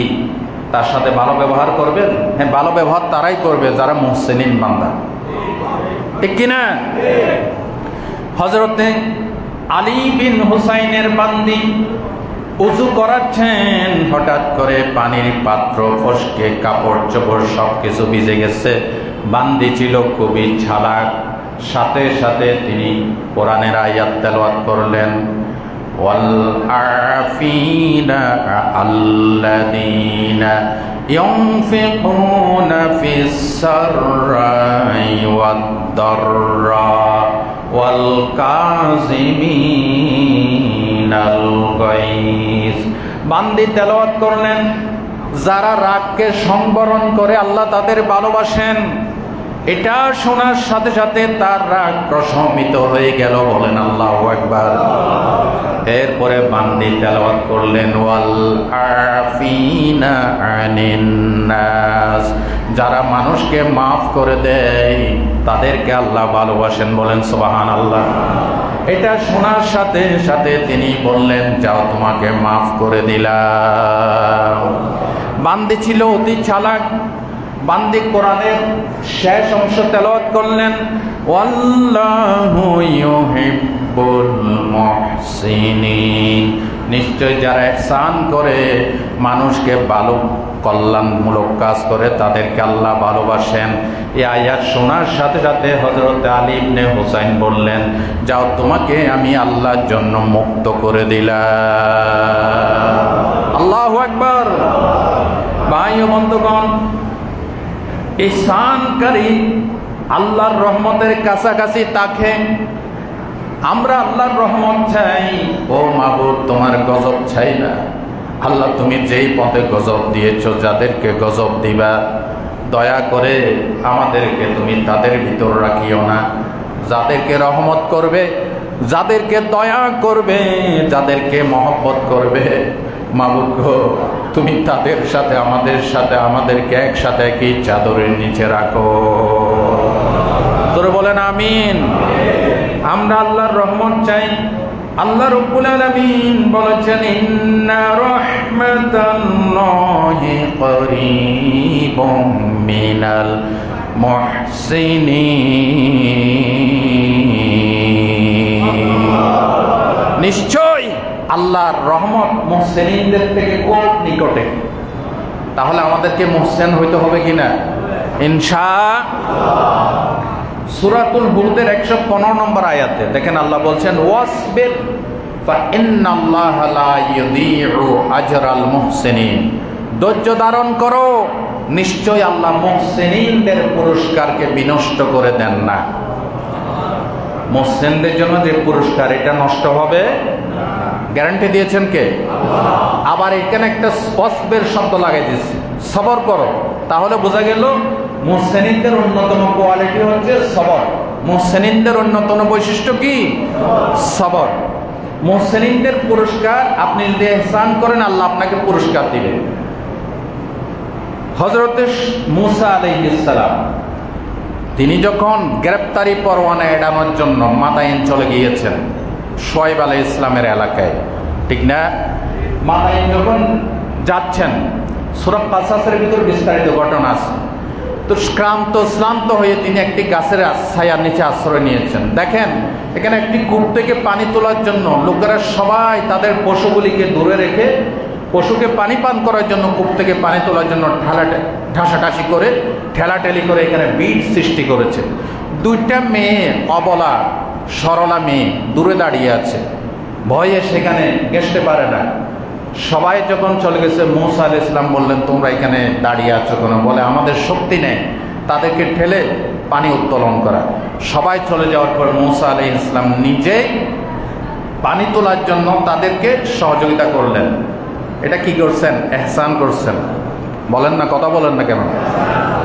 তার সাথে ভালো ব্যবহার করবেন? হ্যাঁ, ভালো ব্যবহার তারাই করবে যারা মুহসিনিন বান্দা, ঠিক কিনা? হযরতে আলী বিন হুসাইনের বান্দি উজু করাচ্ছেন, হঠাৎ করে পানির পাত্র ফসকে কাপড় চোপড় সব কিছু ভিজে গেছে। বান্দি ছিল খুবই চালাক, সাথে সাথে তিনি কোরআনের আয়াত তেলাওয়াত করলেন, ওয়াল আফিনা আল্লাযীনা ইউনফিকুনা ফিস সাররাই ওয়াদ দাররা ওয়াল কাযিমিনাল গায়জ। বান্দি তেলাওয়াত করলেন, যারা রাগকে সংবরণ করে আল্লাহ তাদের ভালোবাসেন। এটা শোনার সাথে সাথে তার রাগ প্রশমিত হয়ে গেল, বলেন আল্লাহু আকবার। এরপরে বান্দি তেলাওয়াত করলেন, ওয়াল আফিনা আনিন নাস, যারা মানুষকে মাফ করে দেয় তাদেরকে আল্লাহ ভালোবাসেন, বলেন সুবহানাল্লাহ। এটা শোনার সাথে সাথে তিনি বললেন, যাও তোমাকে মাফ করে দিলাম। বান্দি ছিল অতি চালাক, বান্দি কোরআনের শেষ অংশ তেলাওয়াত করলেন, ওয়াল্লাহু ইউহিব্বুল মুহসিনিন, নিশ্চয় যারা ইহসান করে, মানুষকে ভালো কল্যাণমূলক কাজ করে, তাদেরকে আল্লাহ ভালোবাসেন। এই আয়াত শোনার সাথে সাথে হযরত আলী ইবনে হুসাইন বললেন, যাও তোমাকে আমি আল্লাহর জন্য মুক্ত করে দিলাম। আল্লাহু আকবার। ভাই ও বন্ধুগণ, ইহসানকারী আল্লাহর রহমতের কাছাকাছি তাকে। আমরা আল্লাহর রহমত চাই, ও মাবুদ তোমার গজব চাই না। আল্লাহ তুমি যেই পথে গজব দিয়েছ, যাদেরকে গজব দিবা, দয়া করে আমাদেরকে তুমি তাদের ভিতর রাখিও না। যাদেরকে রহমত করবে, যাদেরকে দয়া করবে, যাদেরকে মহব্বত করবে, মাবুদ গো তুমি তাদের সাথে আমাদের সাথে আমাদেরকে একসাথে একই চাদরের নিচে রাখো। তোরে বলেন আমিন। আমরা আল্লাহর রহমত চাই। আল্লাহ রাব্বুল আলামিন বলেছেন, ইন্না রাহমাতাল্লাহি করিবুম মিনাল মুহসিনিন, নিশ্চয় আল্লাহর রহমত মুহসিনদের থেকে খুব নিকটে। তাহলে আমাদেরকে মুহসিন হইতে হবে কিনা? ইনশাআল্লাহ। সূরাতুল হুদের 115 নম্বর আয়াতে দেখেন আল্লাহ বলছেন, ওয়াসবির ফা ইন্নাল্লাহা লা ইউযীউ আজরাল মুহসিনিন, ধৈর্য ধারণ করো, নিশ্চয় আল্লাহ মুহসিনদের পুরস্কারকে বিনষ্ট করে দেন না। মুহসিনদের জন্য যে পুরস্কার, এটা নষ্ট হবে গ্যারান্টি দিয়েছেন কে? আল্লাহ। আবার এখানে একটা ওয়াসবির শব্দ লাগাই দিয়েছে, সবর করো। তাহলে বোঝা গেল মুহসিনদের অন্যতম কোয়ালিটি হচ্ছে সবর। মুহসিনদের অন্যতম বৈশিষ্ট্য কি? সবর। মুহসিনদের পুরস্কার, আপনি যদি ইহসান করেন আল্লাহ আপনাকে পুরস্কার দিবেন। হযরত মুসা আলাইহিস সালাম তিনি যখন গ্রেফতারি পরোয়ানা এড়ানোর জন্য মাদায়েন চলে গিয়েছেন শুআয়ব আলাইহিস সালামের এলাকায়, ঠিক না? মাদায়েন যখন যাচ্ছেন, সূরা কাসাসের ভিতর বিস্তারিত ঘটনা আছে। তো শ্রান্ত হয়ে তিনি একটি গাছের ছায়ার নিচে আশ্রয় নিয়েছেন। দেখেন এখানে একটি কূপ থেকে পানি তোলার জন্য লোকেরা সবাই তাদের পশুগুলিকে দূরে রেখে পশুকে পানি পান করার জন্য, কূপ থেকে পানি তোলার জন্য ঠাসাঠাসি করে ঠেলাঠেলি করে এখানে ভিড় সৃষ্টি করেছে। দুইটা মেয়ে, অবলা সরলা মেয়ে দূরে দাঁড়িয়ে আছে, ভয়ে সেখানে ঘেঁষতে পারে না। সবাই যখন চলে গেছে, মুসা আলাইহিস সালাম বললেন, তোমরা এখানে দাঁড়িয়ে আছো কেন? বলে, আমাদের শক্তি নেই তাদেরকে ঠেলে পানি উত্তোলন করা। সবাই চলে যাওয়ার পর মুসা আলাইহিস সালাম নিজেই পানি তোলার জন্য তাদেরকে সহযোগিতা করলেন। এটা কি করছেন? ইহসান করছেন। বলেন না, কথা বলেন না কেন?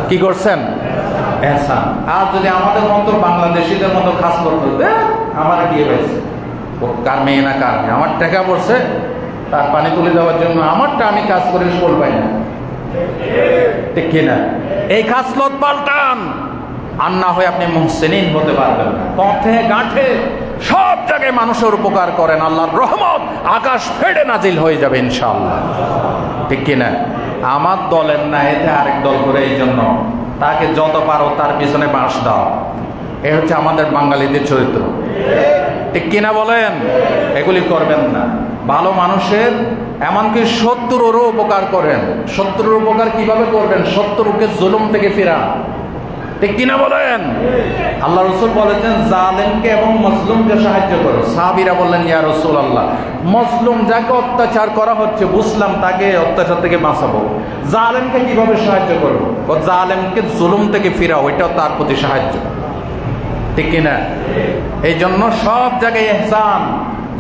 কি করছেন? ইহসান। আর যদি আমাদের মতো বাংলাদেশিদের মতো খাস করতে, আমার কি হয়েছে, কার মেয়ে না কার মেয়ে, আমার টাকা পড়ছে তার পানি তুলে দেওয়ার জন্য আমারটা আমি কাজ করে ফল পাই না, ঠিক কিনা? এই খাসলত পাল্টান, আর না হয় আপনি মুহসিনিন হতে পারবেন না। পথে ঘাটে সব জায়গায় মানুষের উপকার করেন, আল্লাহর রহমত আকাশ ফেটে নাজিল হয়ে যাবে ইনশাআল্লাহ, ঠিক কিনা? আমার দলের না, এতে আরেক দল করে, এই জন্য তাকে যত পারো তার পিছনে বাঁশ দাও। এ হচ্ছে আমাদের বাঙালিদের চরিত্র, ঠিক কিনা বলেন? এগুলি করবেন না। ভালো মানুষের এমনকি শত্রুরও উপকার করেন। শত্রুর উপকার কিভাবে করবেন? শত্রুকে জুলুম থেকে ফেরান, ঠিক কিনা বলেন? আল্লাহ রাসূল বলেছেন জালেমকে এবং মজলুমকে সাহায্য করো। সাহাবীরা বললেন ইয়া রাসূলুল্লাহ, মজলুম যাকে অত্যাচার করা হচ্ছে বুঝলাম, তাকে অত্যাচার থেকে বাঁচাবো, জালেমকে কিভাবে সাহায্য করবো? ও জালেমকে জুলুম থেকে ফেরাও, এটাও তার প্রতি সাহায্য, ঠিক কিনা? এই জন্য সব জায়গায় ইহসান।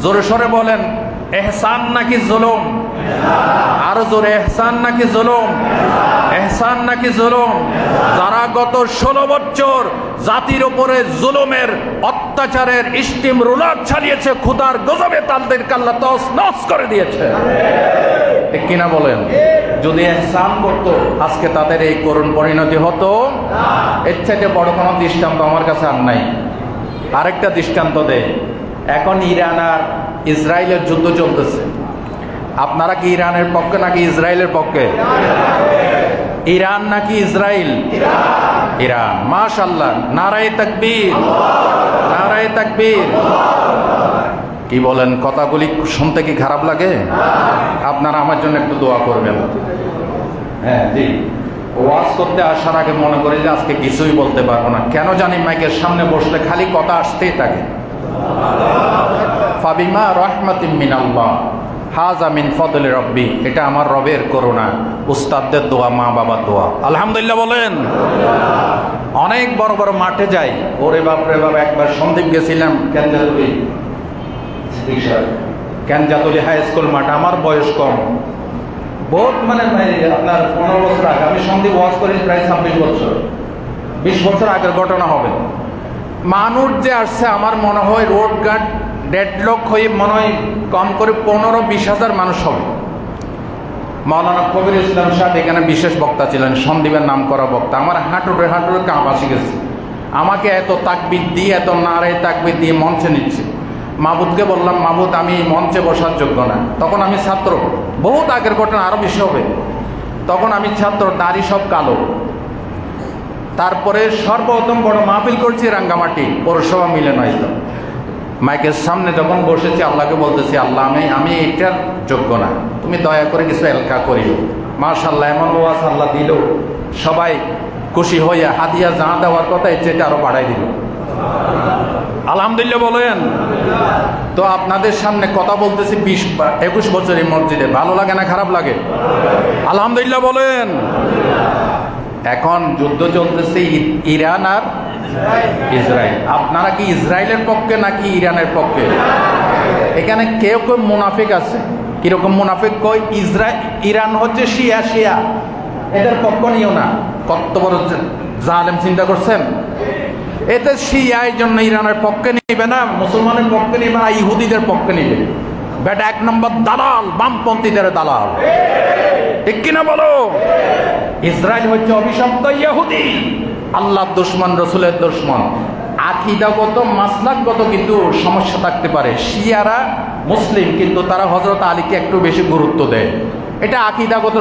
জোরে সরে বলেন, এহসান নাকি জুলুম? আরো জোরে, এহসান নাকি জুলুম? এহসান নাকি জুলুম? যারা গত 16 বছর জাতির উপরে জুলুমের অত্যাচারের স্টিম রোলার চালিয়েছে, খুদার গজবে তাদেরকে আল্লাহ তছনছ করে দিয়েছে, ঠিক কিনা বলেন? যদি এহসান করতো আজকে তাদের এই করুণ পরিণতি হতো। এর থেকে বড় কোনো দৃষ্টান্ত আমার কাছে আর নাই। আরেকটা দৃষ্টান্ত দেয়, এখন ইরান আর ইসরায়েলের যুদ্ধ চলতেছে। আপনারা কি ইরানের পক্ষে নাকি ইসরায়েলের পক্ষে? ইরান নাকি ইসরায়েল? ইরান। মাশাআল্লাহ, নারায়ে তাকবীর, নারায়ে তাকবীর। কি বলেন? কথাগুলি শুনতে কি খারাপ লাগে? আপনারা আমার জন্য একটু দোয়া করবেন। হ্যাঁ জি, ওয়াজ করতে আসার আগে মনে করি যে আজকে কিছুই বলতে পারবো না, কেন জানি মাইকের সামনে বসলে খালি কথা আসতেই থাকে। ফাবিমা রাহমাতিম মিনাল্লাহ হাযা মিন ফাদলি রাব্বি, এটা আমার রবের করুণা, উস্তাদদের দোয়া, মা বাবার দোয়া। আলহামদুলিল্লাহ বলেন। অনেক বড় বড় মাঠে যাই, ওরে বাপ রে বাপ। একবার সন্দীপ গেছিলাম ক্যানজাতুলি হাই স্কুল মাঠ, আমার বয়স কম, বহুত মানে আপনার 15 বছর আগে। আমি সন্দীপ ওয়াজ করি প্রায় 26 বছর, 20 বছর আগের ঘটনা হবে। মানুষ যে আসছে, আমার মনে হয় রোড ঘাট ডেডলক হয়ে মনে হয় কম করে 15-20 হাজার মানুষ হবে। মাওলানা কবির ইসলাম সাহেব এখানে বিশেষ বক্তা ছিলেন, সন্দীপের নাম করা বক্তা। আমার হাঁটুরে হাঁটুরে কাঁপ আসি গেছে। আমাকে এত তাকবীর দিয়ে, এত নারায়ে তাকবীর দিয়ে মঞ্চে নিচ্ছে। মাহবুদকে বললাম, মাহবুদ আমি মঞ্চে বসার যোগ্য না। তখন আমি ছাত্র, বহুত আগের ঘটনা, আরো বেশি হবে। তখন আমি ছাত্র, দাড়ি সব কালো। তারপরে সর্বপ্রথম বড় মাহফিল করছি রাঙ্গামাটি পৌরসভা মিলনায়িত। মাইকের সামনে যখন বসেছি, আল্লাহকে বলতেছি, আল্লাহ আমি এটার যোগ্য না, তুমি দয়া করে কিছু এলকা করিও। মাশাআল্লাহ, এমন ওয়াজ আল্লাহ দিল, সবাই খুশি হইয়া হাদিয়া যা দেওয়ার কথা এর চেয়ে আরো বাড়াই দিল। আলহামদুলিল্লাহ বলেন। তো আপনাদের সামনে কথা বলতেছি 20-21 বছর এই মসজিদে, ভালো লাগে না খারাপ লাগে? আলহামদুলিল্লাহ বলেন। এখন যুদ্ধ চলতেছে ইরান আর ইসরায়েল। আপনারা কি ইসরায়েলের পক্ষে নাকি ইরানের পক্ষে? এখানে কেউ কেউ মুনাফিক আছে। কিরকম মুনাফিক? কই ইরান হচ্ছে শিয়া, শিয়া এদের পক্ষ নিও না। কত বড় জালেম, চিন্তা করছেন? এতে শিয়া, এই জন্য ইরানের পক্ষে নিবে না, মুসলমানের পক্ষে নিবে না, ইহুদিদের পক্ষে নিবে। বেটা 1 নম্বর দালাল, বামপন্থীদের দালাল, ঠিক কিনা বলো? ইসরায়েল হচ্ছে অভিশপ্ত ইহুদি, আল্লাহর দুশমন, রসুলের দুশমন। আকীদাগত মাসলাকগত কিন্তু সমস্যা থাকতে পারে। শিয়ারা মুসলিম, কিন্তু তারা হযরত আলীকে একটু বেশি গুরুত্ব দেয়, এটা আকীদাগত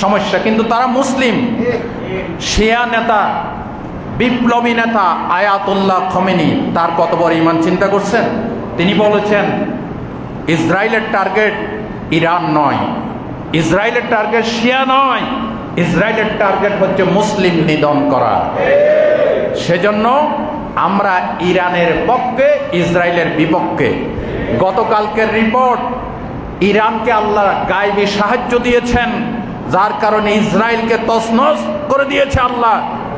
সমস্যা, কিন্তু তারা মুসলিম। শিয়া নেতা, বিপ্লবী নেতা আয়াতুল্লাহ খমেনি, তার কত বড় ঈমান চিন্তা করছেন? তিনি বলেছেন ইসরায়েলের টার্গেট ইরান নয়, ইসরায়েলের টার্গেট শিয়া নয়, ইসরায়েলের টার্গেট হচ্ছে মুসলিম নিধন করা। সেজন্য আমরা ইরানের পক্ষে, ইসরায়েলের বিপক্ষে। গতকালকের রিপোর্ট, ইরানকে আল্লাহ গায়বী সাহায্য দিয়েছেন, যার কারণে ইসরায়েলকে তছনছ করে দিয়েছে আল্লাহ।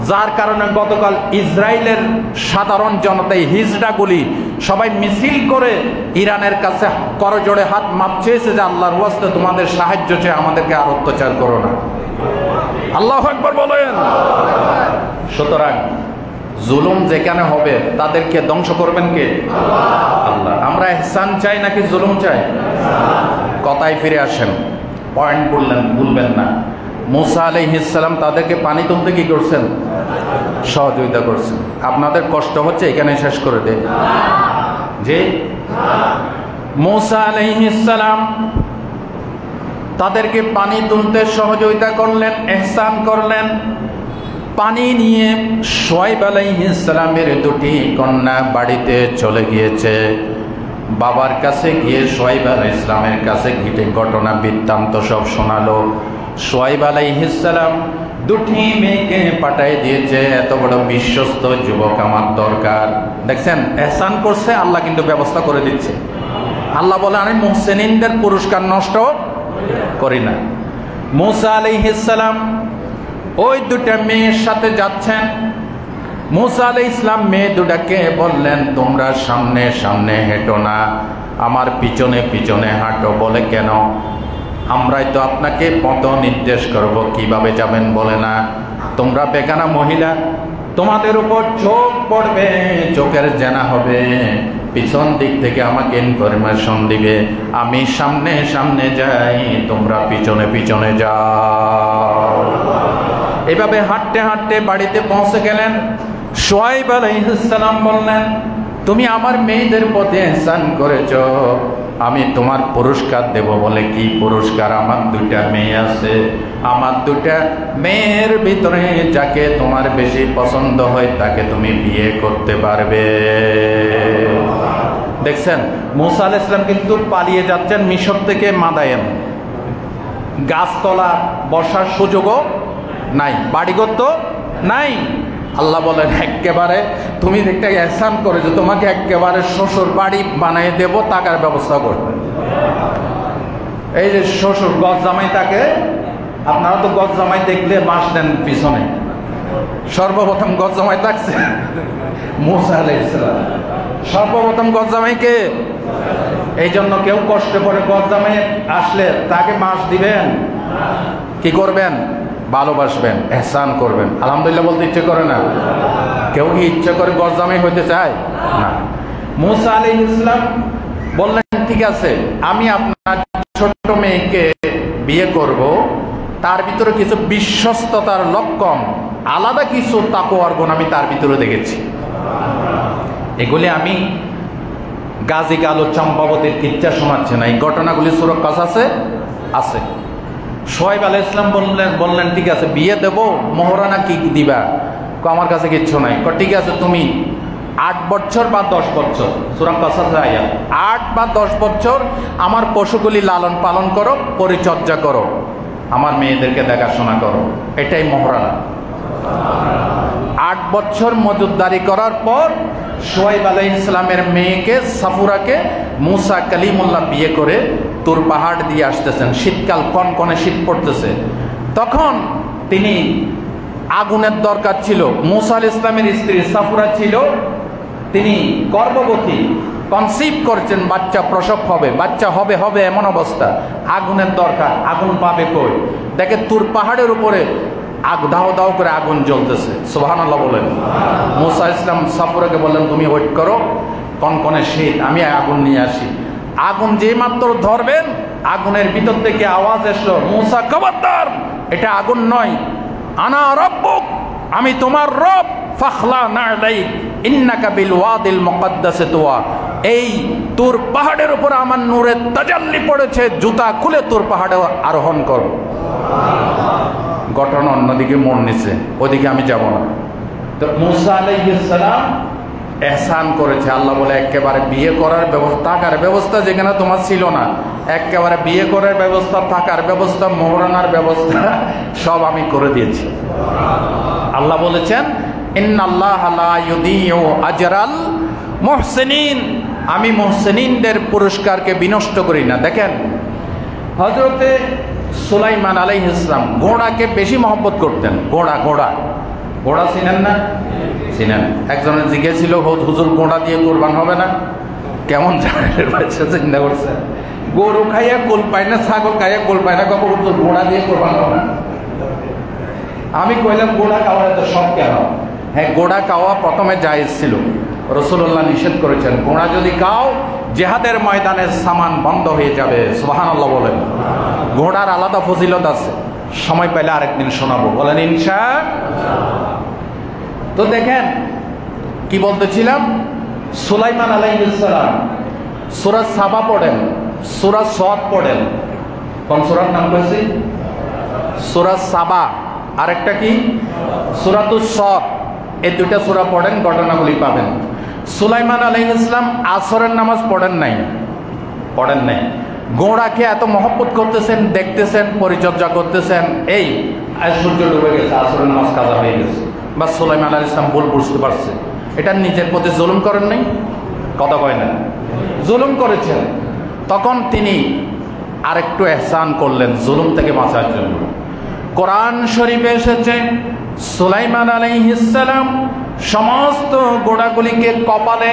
যার কারণে গতকাল ইসরায়েলের সাধারণ জনতা, হিজড়াগুলি সবাই মিছিল করে ইরানের কাছে করজোড়ে হাত মাপ চেয়েছে যে আল্লাহর ওয়াস্তে তোমাদের সাহায্য চেয়ে আমাদেরকে আর অত্যাচার করো না। আল্লাহু আকবার বলেন। সুতরাং জুলুম যেখানে হবে তাদেরকে ধ্বংস করবেন কে? আল্লাহ। আমরা ইহসান চাই নাকি জুলুম চাই? কথা কথায় ফিরে আসেন, পয়েন্ট ভুলবেন না। মুসা আলাইহিস সালাম তাদেরকে পানি তুলতে কি করছেন? সহযোগিতা করছেন। আপনাদের কষ্ট হচ্ছে, এখানে শেষ করে দেন। যে মুসা আলাইহিস সালাম তাদেরকে পানি তুলতে সহযোগিতা করলেন, ইহসান করলেন। পানি নিয়ে শুআয়ব আলাইহিস সালামের দুটি কন্যা বাড়িতে চলে গিয়েছে। বাবার কাছে গিয়ে শুআয়ব আলাইহিস সালামের কাছে ঘটনা বৃত্তান্ত সব শোনালো। শুআয়ব আলাইহিস সালাম দুটি মেয়েকে পাঠিয়ে দিয়েছে, এত বড় বিশ্বস্ত যুবক আমার দরকার। দেখছেন, ইহসান করছে, আল্লাহ কিন্তু ব্যবস্থা করে দিচ্ছে। আল্লাহ বলে, আমি মুহসিনিনদের পুরস্কার নষ্ট করি না। মুসা আলাইহিস সালাম ওই দুটা মেয়ের সাথে যাচ্ছেন। মুসা আলাইহিস সালাম মেয়ে দুটাকে বললেন, তোমরা সামনে সামনে হেঁটো না, আমার পিছনে পিছনে হাঁটো। বলে, কেন? আমরাই তো আপনাকে পথ নির্দেশ করব, কিভাবে যাবেন বলে না। তোমরা বেগানা মহিলা, তোমাদের উপর চোখ পড়বে, চোখের জানা হবে, পিছন দিক থেকে আমাকে ইনফরমেশন দিবে। আমি সামনে সামনে যাই, তোমরা পিছনে পিছনে যাও। এভাবে হাঁটতে হাঁটতে বাড়িতে পৌঁছে গেলেন। শুআয়ব আলাইহিস সালাম বললেন, তুমি আমার মেয়েদের প্রতি ইহসান করেছ, আমি তোমার পুরস্কার দেব। বলে, কি পুরস্কার? আমার দুটা মেয়ে আছে, আমার দুটা মেয়ের ভিতরে যাকে তোমার বেশি পছন্দ হয় তাকে তুমি বিয়ে করতে পারবে। দেখছেন, মুসা আলাইহিস সালাম কিন্তু পালিয়ে যাচ্ছেন মিশর থেকে মাদায়েন। গাছতলা বসার সুযোগও নাই, বাড়িঘর তো নাই। আল্লাহ বলেন, একেবারে তুমি একটা ইহসান করেছো, তোমাকে একেবারে শ্বশুর বাড়ি বানিয়ে দেব, টাকার ব্যবস্থা করবে। এই যে শ্বশুর গজ জামাই, তাকে আপনারা তো গজ জামাই দেখলে বাঁশ দেন পিছনে। সর্বপ্রথম গজ জামাই থাকছে মুসা আলাইহিস সালাম। সর্বপ্রথম গজ জামাইকে, এই জন্য কেউ কষ্ট করে গজ জামাই আসলে তাকে বাঁশ দিবেন, কি করবেন? ভালোবাসবেন, ইহসান করবেন। আলহামদুলিল্লাহ বলতে ইচ্ছে করে না? কেউ কি ইচ্ছে করে গজ জামাই হইতে চায় না? মুসা আলাইহিস সালাম বললেন, ঠিক আছে, আমি আপনার ছোট মেয়েকে বিয়ে করব, তার ভিতরে কিছু বিশ্বস্ততার লক্ষণ, আলাদা কিছু তাকওয়ার গুণ আমি তার ভিতরে দেখেছি। এগুলি আমি গাজী কালো চম্পাবতীর কিচ্ছা শোনাচ্ছে না, এই ঘটনাগুলি সূরা কাসাসে আছে। শুআয়ব আলাইহিস সালাম বললেন, ঠিক আছে, বিয়ে দেব, মোহরানা কি দিবা? আমার কাছে কিচ্ছু নাই। ঠিক আছে, তুমি 8 বছর বা 10 বছর, সূরা কাসাসের আয়াত, 8 বা 10 বছর আমার পশুগুলি লালন পালন করো, পরিচর্যা করো, আমার মেয়েদেরকে দেখাশোনা করো, এটাই মোহরানা। 8 বছর মজুদদারি করার পর শুআয়ব আলাইহিস সালামের মেয়েকে সাফুরাকে মুসা কালিমুল্লাহ বিয়ে করে তুর পাহাড় দিয়ে আসতেছেন। শীতকাল, কনকনে শীত পড়তেছে। তখন তিনি আগুনের দরকার ছিল। মুসা আলাইহিস সালামের স্ত্রী সাফুরা ছিল, তিনি গর্ভবতী, কনসিভ করছেন, বাচ্চা প্রসব হবে, বাচ্চা হবে হবে এমন অবস্থা। আগুনের দরকার, আগুন পাবে কই? দেখে তুর পাহাড়ের উপরে দাও দাও করে আগুন জ্বলতেছে। সুবহানাল্লাহ বলেন। মুসা আলাইহিস সালাম সাফুরাকে বললেন, তুমি ওয়েট করো, কনকনে শীত, আমি আগুন নিয়ে আসি। আগুন যে মাত্র ধরবেন, আগুনের ভিতর থেকে আওয়াজ আসলো, মুসা খবরদার, এটা আগুন নয়, আনা রব্বুক, আমি তোমার রব, ফাখলা নালাইক ইন্নাকা বিল ওয়াদিল মুকদ্দাসে তুয়া। এই তুর পাহাড়ের উপর আমার নূরের তাজাল্লি পড়েছে, জুতা খুলে তুর পাহাড়ে আরোহণ করো। ঘটনা অন্যদিকে মোড় নিছে, ওদিকে আমি যাব না। তো মুসা আলাইহিস সালাম ইহসান করেছে। আল্লাহ বলে, একেবারে বিয়ে করার ব্যবস্থা, থাকার ব্যবস্থা যেখানে তোমার ছিল না, একেবারে বিয়ে করার ব্যবস্থা, থাকার ব্যবস্থা, মোহরানার ব্যবস্থা সব আমি করে দিয়েছি। আল্লাহ বলেছেন, ইন্নাল্লাহা লা ইউদিউ আজরাল মুহসিনিন, আমি মুহসিনিনদের পুরস্কারকে বিনষ্ট করি না। দেখেন, হযরতে সুলাইমান আলাইহিস সালাম ঘোড়াকে বেশি মহব্বত করতেন। ঘোড়া ঘোড়া ঘোড়া চিনেন না? চিনেন। একজনের জিজ্ঞেস ছিল, হুজুর ঘোড়া দিয়ে কোরবান হবে না? কেমন জানেন বাচ্চা চিন্তা করছে, গরু খাইয়া গোল পায় না, ছাগল খাইয়া গোল পায় না, কখন হুজুর ঘোড়া দিয়ে কোরবান হবে না? আমি কইলাম, ঘোড়া খাওয়া তো সব কেন? হ্যাঁ, ঘোড়া খাওয়া প্রথমে জায়েজ ছিল, রাসূলুল্লাহ নিষেধ করেছেন, ঘোড়া যদি খাও জিহাদের ময়দানের সামান বন্ধ হয়ে যাবে। সুবহানাল্লাহ বলেন। ঘোড়ার আলাদা ফজিলত আছে, সময় পেলে আরেকদিন শোনাবো, বলেন ইনশাআল্লাহ। তো দেখেন কি বলতেছিলাম, সুলাইমান আলাইহিস সালাম সূরা সাবা পড়েন, সূরা সদ পড়েন। কোন সূরার নাম কইছি? সূরা সাবা, আরেকটা কি সূরাতুস সদ। এই দুইটা সূরা পড়েন, ঘটনাগুলি পাবেন। সুলাইমান আলাইহিস সালাম আসরের নামাজ পড়েন নাই, ঘোড়াকে এত মহব্বত করতেছেন, দেখতেছেন, পরিচর্যা করতেছেন, এই সূর্য ডুবে গেছে, আসরের নামাজ কাজা হয়ে গেছে, বা সুলাইমান আলাইহিস সালাম ভুল বুঝতে পারছে। এটা নিজের প্রতি জুলুম করেন নাই? কথা কয় না, জুলুম করেছেন। তখন তিনি আরেকটু ইহসান করলেন জুলুম থেকে বাঁচার জন্য। কোরআন শরীফে এসেছে সুলাইমান আলাইহিস সালাম সমস্ত ঘোড়াগুলিকে কপালে,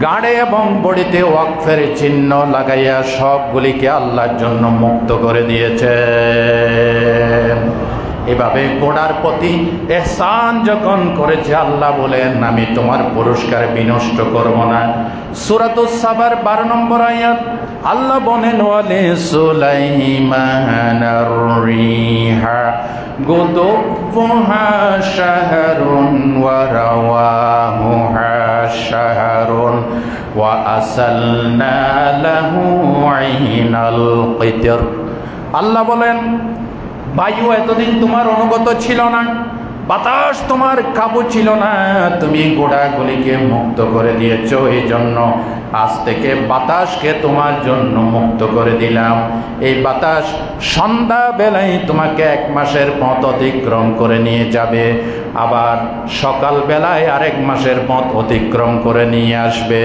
গাড়ে এবং বডিতে ওয়াকফের চিহ্ন লাগাইয়া সবগুলিকে আল্লাহর জন্য মুক্ত করে দিয়েছেন। এভাবে ঘোড়ার প্রতি ইহসান যখন করেছে, আল্লাহ বলেন আমি তোমার পুরস্কার বিনষ্ট করব না। সূরাতুস সাবার 12 নম্বর আয়াত আল্লাহ বলেন ওয়ালি সুলাইমানার রিহা গুদুফুহা শাহরুন ওয়া রাওয়াহুহা শাহরুন ওয়া আসালনা লাহু আইনাল কিতর। আল্লাহ বলেন বায়ু এতদিন তোমার অনুগত ছিল না, বাতাস তোমার কাবু ছিল না, তুমি ঘোড়াগুলিকে মুক্ত করে দিয়েছো, এই জন্য আজ থেকে বাতাসকে তোমার জন্য মুক্ত করে দিলাম। এই বাতাস সন্ধ্যা বেলায় তোমাকে 1 মাসের পথ অতিক্রম করে নিয়ে যাবে, আবার সকাল বেলায় আরেক মাসের পথ অতিক্রম করে নিয়ে আসবে।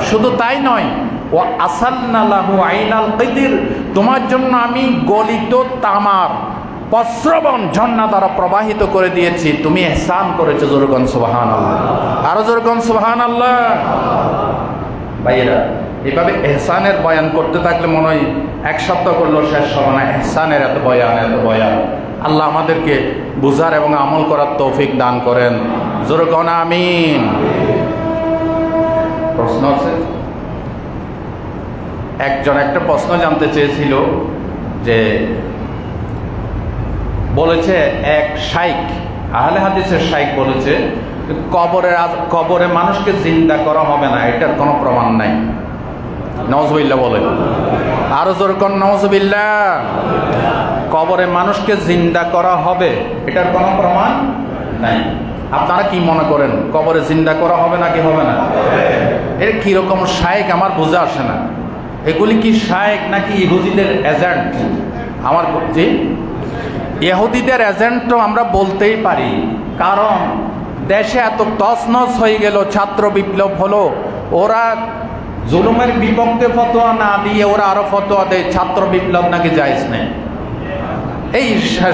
শুধু তাই নয়, ও আসালনা লাহু আইনাল কিতর, তোমার জন্য আমি গলিত তামার প্রস্রবণ ঝর্ণা দ্বারা প্রবাহিত করে দিয়েছি। তুমি ইহসান করেছো, জোরগণ সুবহানাল্লাহ, আরো জোরগণ সুবহানাল্লাহ। ভাইয়েরা, এভাবে ইহসানের বয়ান করতে থাকলে মনে হয় 1 সপ্তাহ করলেও শেষ হবে না। ইহসানের এত বয়ান, এত বয়ান। আল্লাহ আমাদেরকে বুঝার এবং আমল করার তৌফিক দান করেন, জোরগণ আমিন। প্রশ্ন আছে? একজন একটা প্রশ্ন জানতে চেয়েছিল, যে বলেছে এক শাইখ, আহলে হাদিসের শাইখ বলেছে কবরে মানুষকে জিন্দা করা হবে না, এটার কোনো প্রমাণ নাই। নাউজুবিল্লাহ বলেন, আরো জোরে কোন নাউজুবিল্লাহ। কবরে মানুষকে জিন্দা করা হবে, এটার কোনো প্রমাণ নাই। আপনারা কি মনে করেন, কবরে জিন্দা করা হবে নাকি হবে না? এর কিরকম শাইখ আমার বোঝা আসে না। এগুলি কি শাইখ নাকি ইহুদিদের এজেন্ট? আমার জি, ইহুদিদের এজেন্ট তো আমরা বলতেই পারি, কারণ দেশে এত তছনছ হয়ে গেল, ছাত্র বিপ্লব হলো, ওরা জুলুমের বিপক্ষে ফতোয়া না দিয়ে ওরা আরো ফতোয়া দেয় ছাত্র বিপ্লব নাকি জায়েজ নেই। এই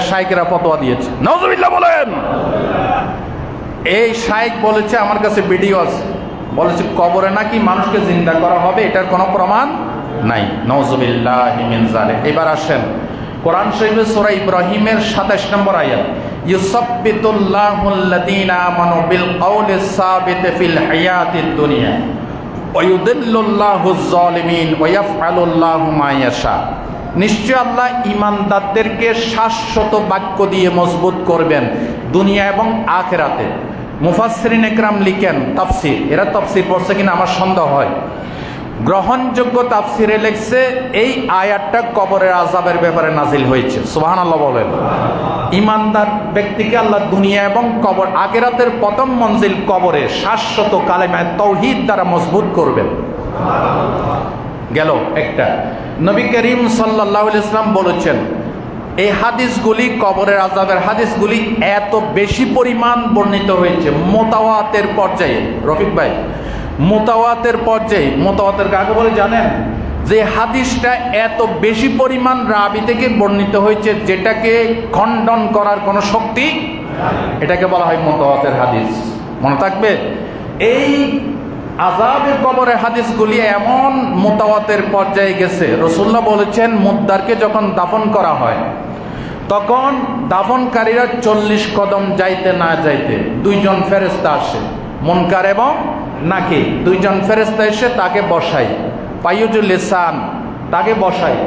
শাইখেরা ফতোয়া দিয়েছে, নাউজুবিল্লাহ বলেন। এই শাইখ বলেছে, আমার কাছে ভিডিও আছে, বলেছে কবরে নাকি মানুষকে জিন্দা করা হবে, এটার কোনো প্রমাণ নাই। নাউজুবিল্লাহি মিন যালিক। এবার আসেন কোরআন শরীফের সূরা ইব্রাহিমের 27 নম্বর আয়াত, ইউসাব্বিতুল্লাহুল্লাযীনা আমানু বিল কওলিস সাবিতি ফিল হায়াতিদ দুনিয়া ওয়া ইউদিল্লুল্লাহুজ জালিমিন ওয়া ইয়াফআলুল্লাহু মা ইয়াশা। নিশ্চয় আল্লাহ ঈমানদারদেরকে শাশ্বত বাক্য দিয়ে মজবুত করবেন দুনিয়া এবং আখিরাতে। মুফাসসিরিন ইকরাম লিখেন, তাফসীর, এরা তাফসীর পড়ছে কিনা আমার সন্দেহ হয়। গ্রহণযোগ্য তাফসিরে লেখছে এই আয়াতটা কবরের আযাবের ব্যাপারে নাজিল হয়েছে। সুবহানাল্লাহ বলেন। ঈমানদার ব্যক্তিকে আল্লাহ দুনিয়া এবং কবর আখিরাতের প্রথম মঞ্জিল কবরে শাশ্বত কালেমায়ে তাওহীদ দ্বারা মজবুত করবেন। গেল একটা। নবী করিম সাল্লাল্লাহু আলাইহি ওয়াসাল্লাম বলেছেন, এই হাদিসগুলি, কবরের আযাবের হাদিসগুলি এত বেশি পরিমাণ বর্ণিত হয়েছে মুতাওয়াতের পর্যায়ে। রফিক ভাই, মুতাওয়াতের পর্যায়ে, মুতাওয়াতের কাকে বলে জানেন? যে হাদিসটা এত বেশি পরিমাণ রাবি থেকে বর্ণিত হয়েছে যেটাকে খণ্ডন করার কোনো শক্তি, এটাকে বলা হয় মুতাওয়াতের হাদিস। মনে থাকবে, এই আযাবের কবরের হাদিসগুলি এমন মুতাওয়াতের পর্যায়ে গেছে, রাসূলুল্লাহ বলেছেন মুদ্দারকে যখন দাফন করা হয় তখন দাফনকারীরা 40 কদম যাইতে না যাইতে 2 জন ফেরেশতা আসে, মুনকার এবং নাকির, দুইজন ফেরেশতা এসে তাকে বসায়, পাইয়ুজুল লিসান তাকে বসায়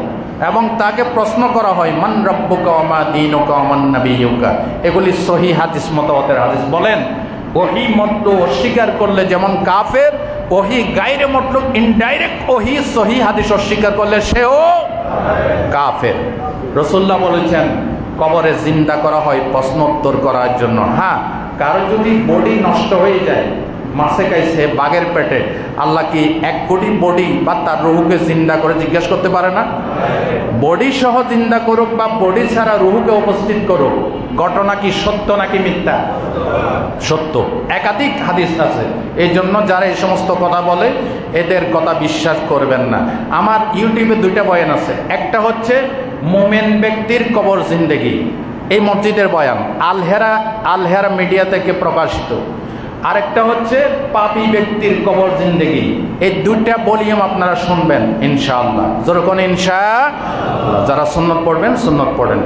এবং তাকে প্রশ্ন করা হয় মান রাব্বুকা ওয়া মা দীনুকা ওয়া মান নাবিয়্যুকা। এগুলি সহিহ হাদিস, মুতাওয়াতির হাদিস। বলেন ওহী মতলু অস্বীকার করলে যেমন কাফের, ওহী গায়রে মতলু ইনডাইরেক্ট ওহী সহিহ হাদিস অস্বীকার করলে সেও কাফের। রাসূলুল্লাহ বলেছেন কবরে জিন্দা করা হয় প্রশ্ন উত্তর করার জন্য। হ্যাঁ, কারো যদি বডি নষ্ট হয়ে যায়, মাছে খাইছে বাঘের পেটে, আল্লাহ কি 1 কোটি বডি বা তার রুহুকে জিন্দা করে জিজ্ঞেস করতে পারে না? বডি সহ জিন্দা করুক বা বডি ছাড়া রুহুকে উপস্থিত করুক, ঘটনা কি সত্য নাকি মিথ্যা? সত্য। একাধিক হাদিস আছে। এই জন্য যারা এই সমস্ত কথা বলে এদের কথা বিশ্বাস করবেন না। আমার ইউটিউবে 2টা বয়ান আছে। একটা হচ্ছে মোমেন ব্যক্তির কবর জিন্দেগি, এই মসজিদের বয়ান, আলহেরা মিডিয়া থেকে প্রকাশিত। আরেকটা হচ্ছে পাপী ব্যক্তির কবর জিন্দেগি। এই 2টা ভলিউম আপনারা শুনবেন ইনশাআল্লাহ। যেরকম ইনশাআল্লাহ, যারা সুন্নত পড়বেন সুন্নত পড়েন।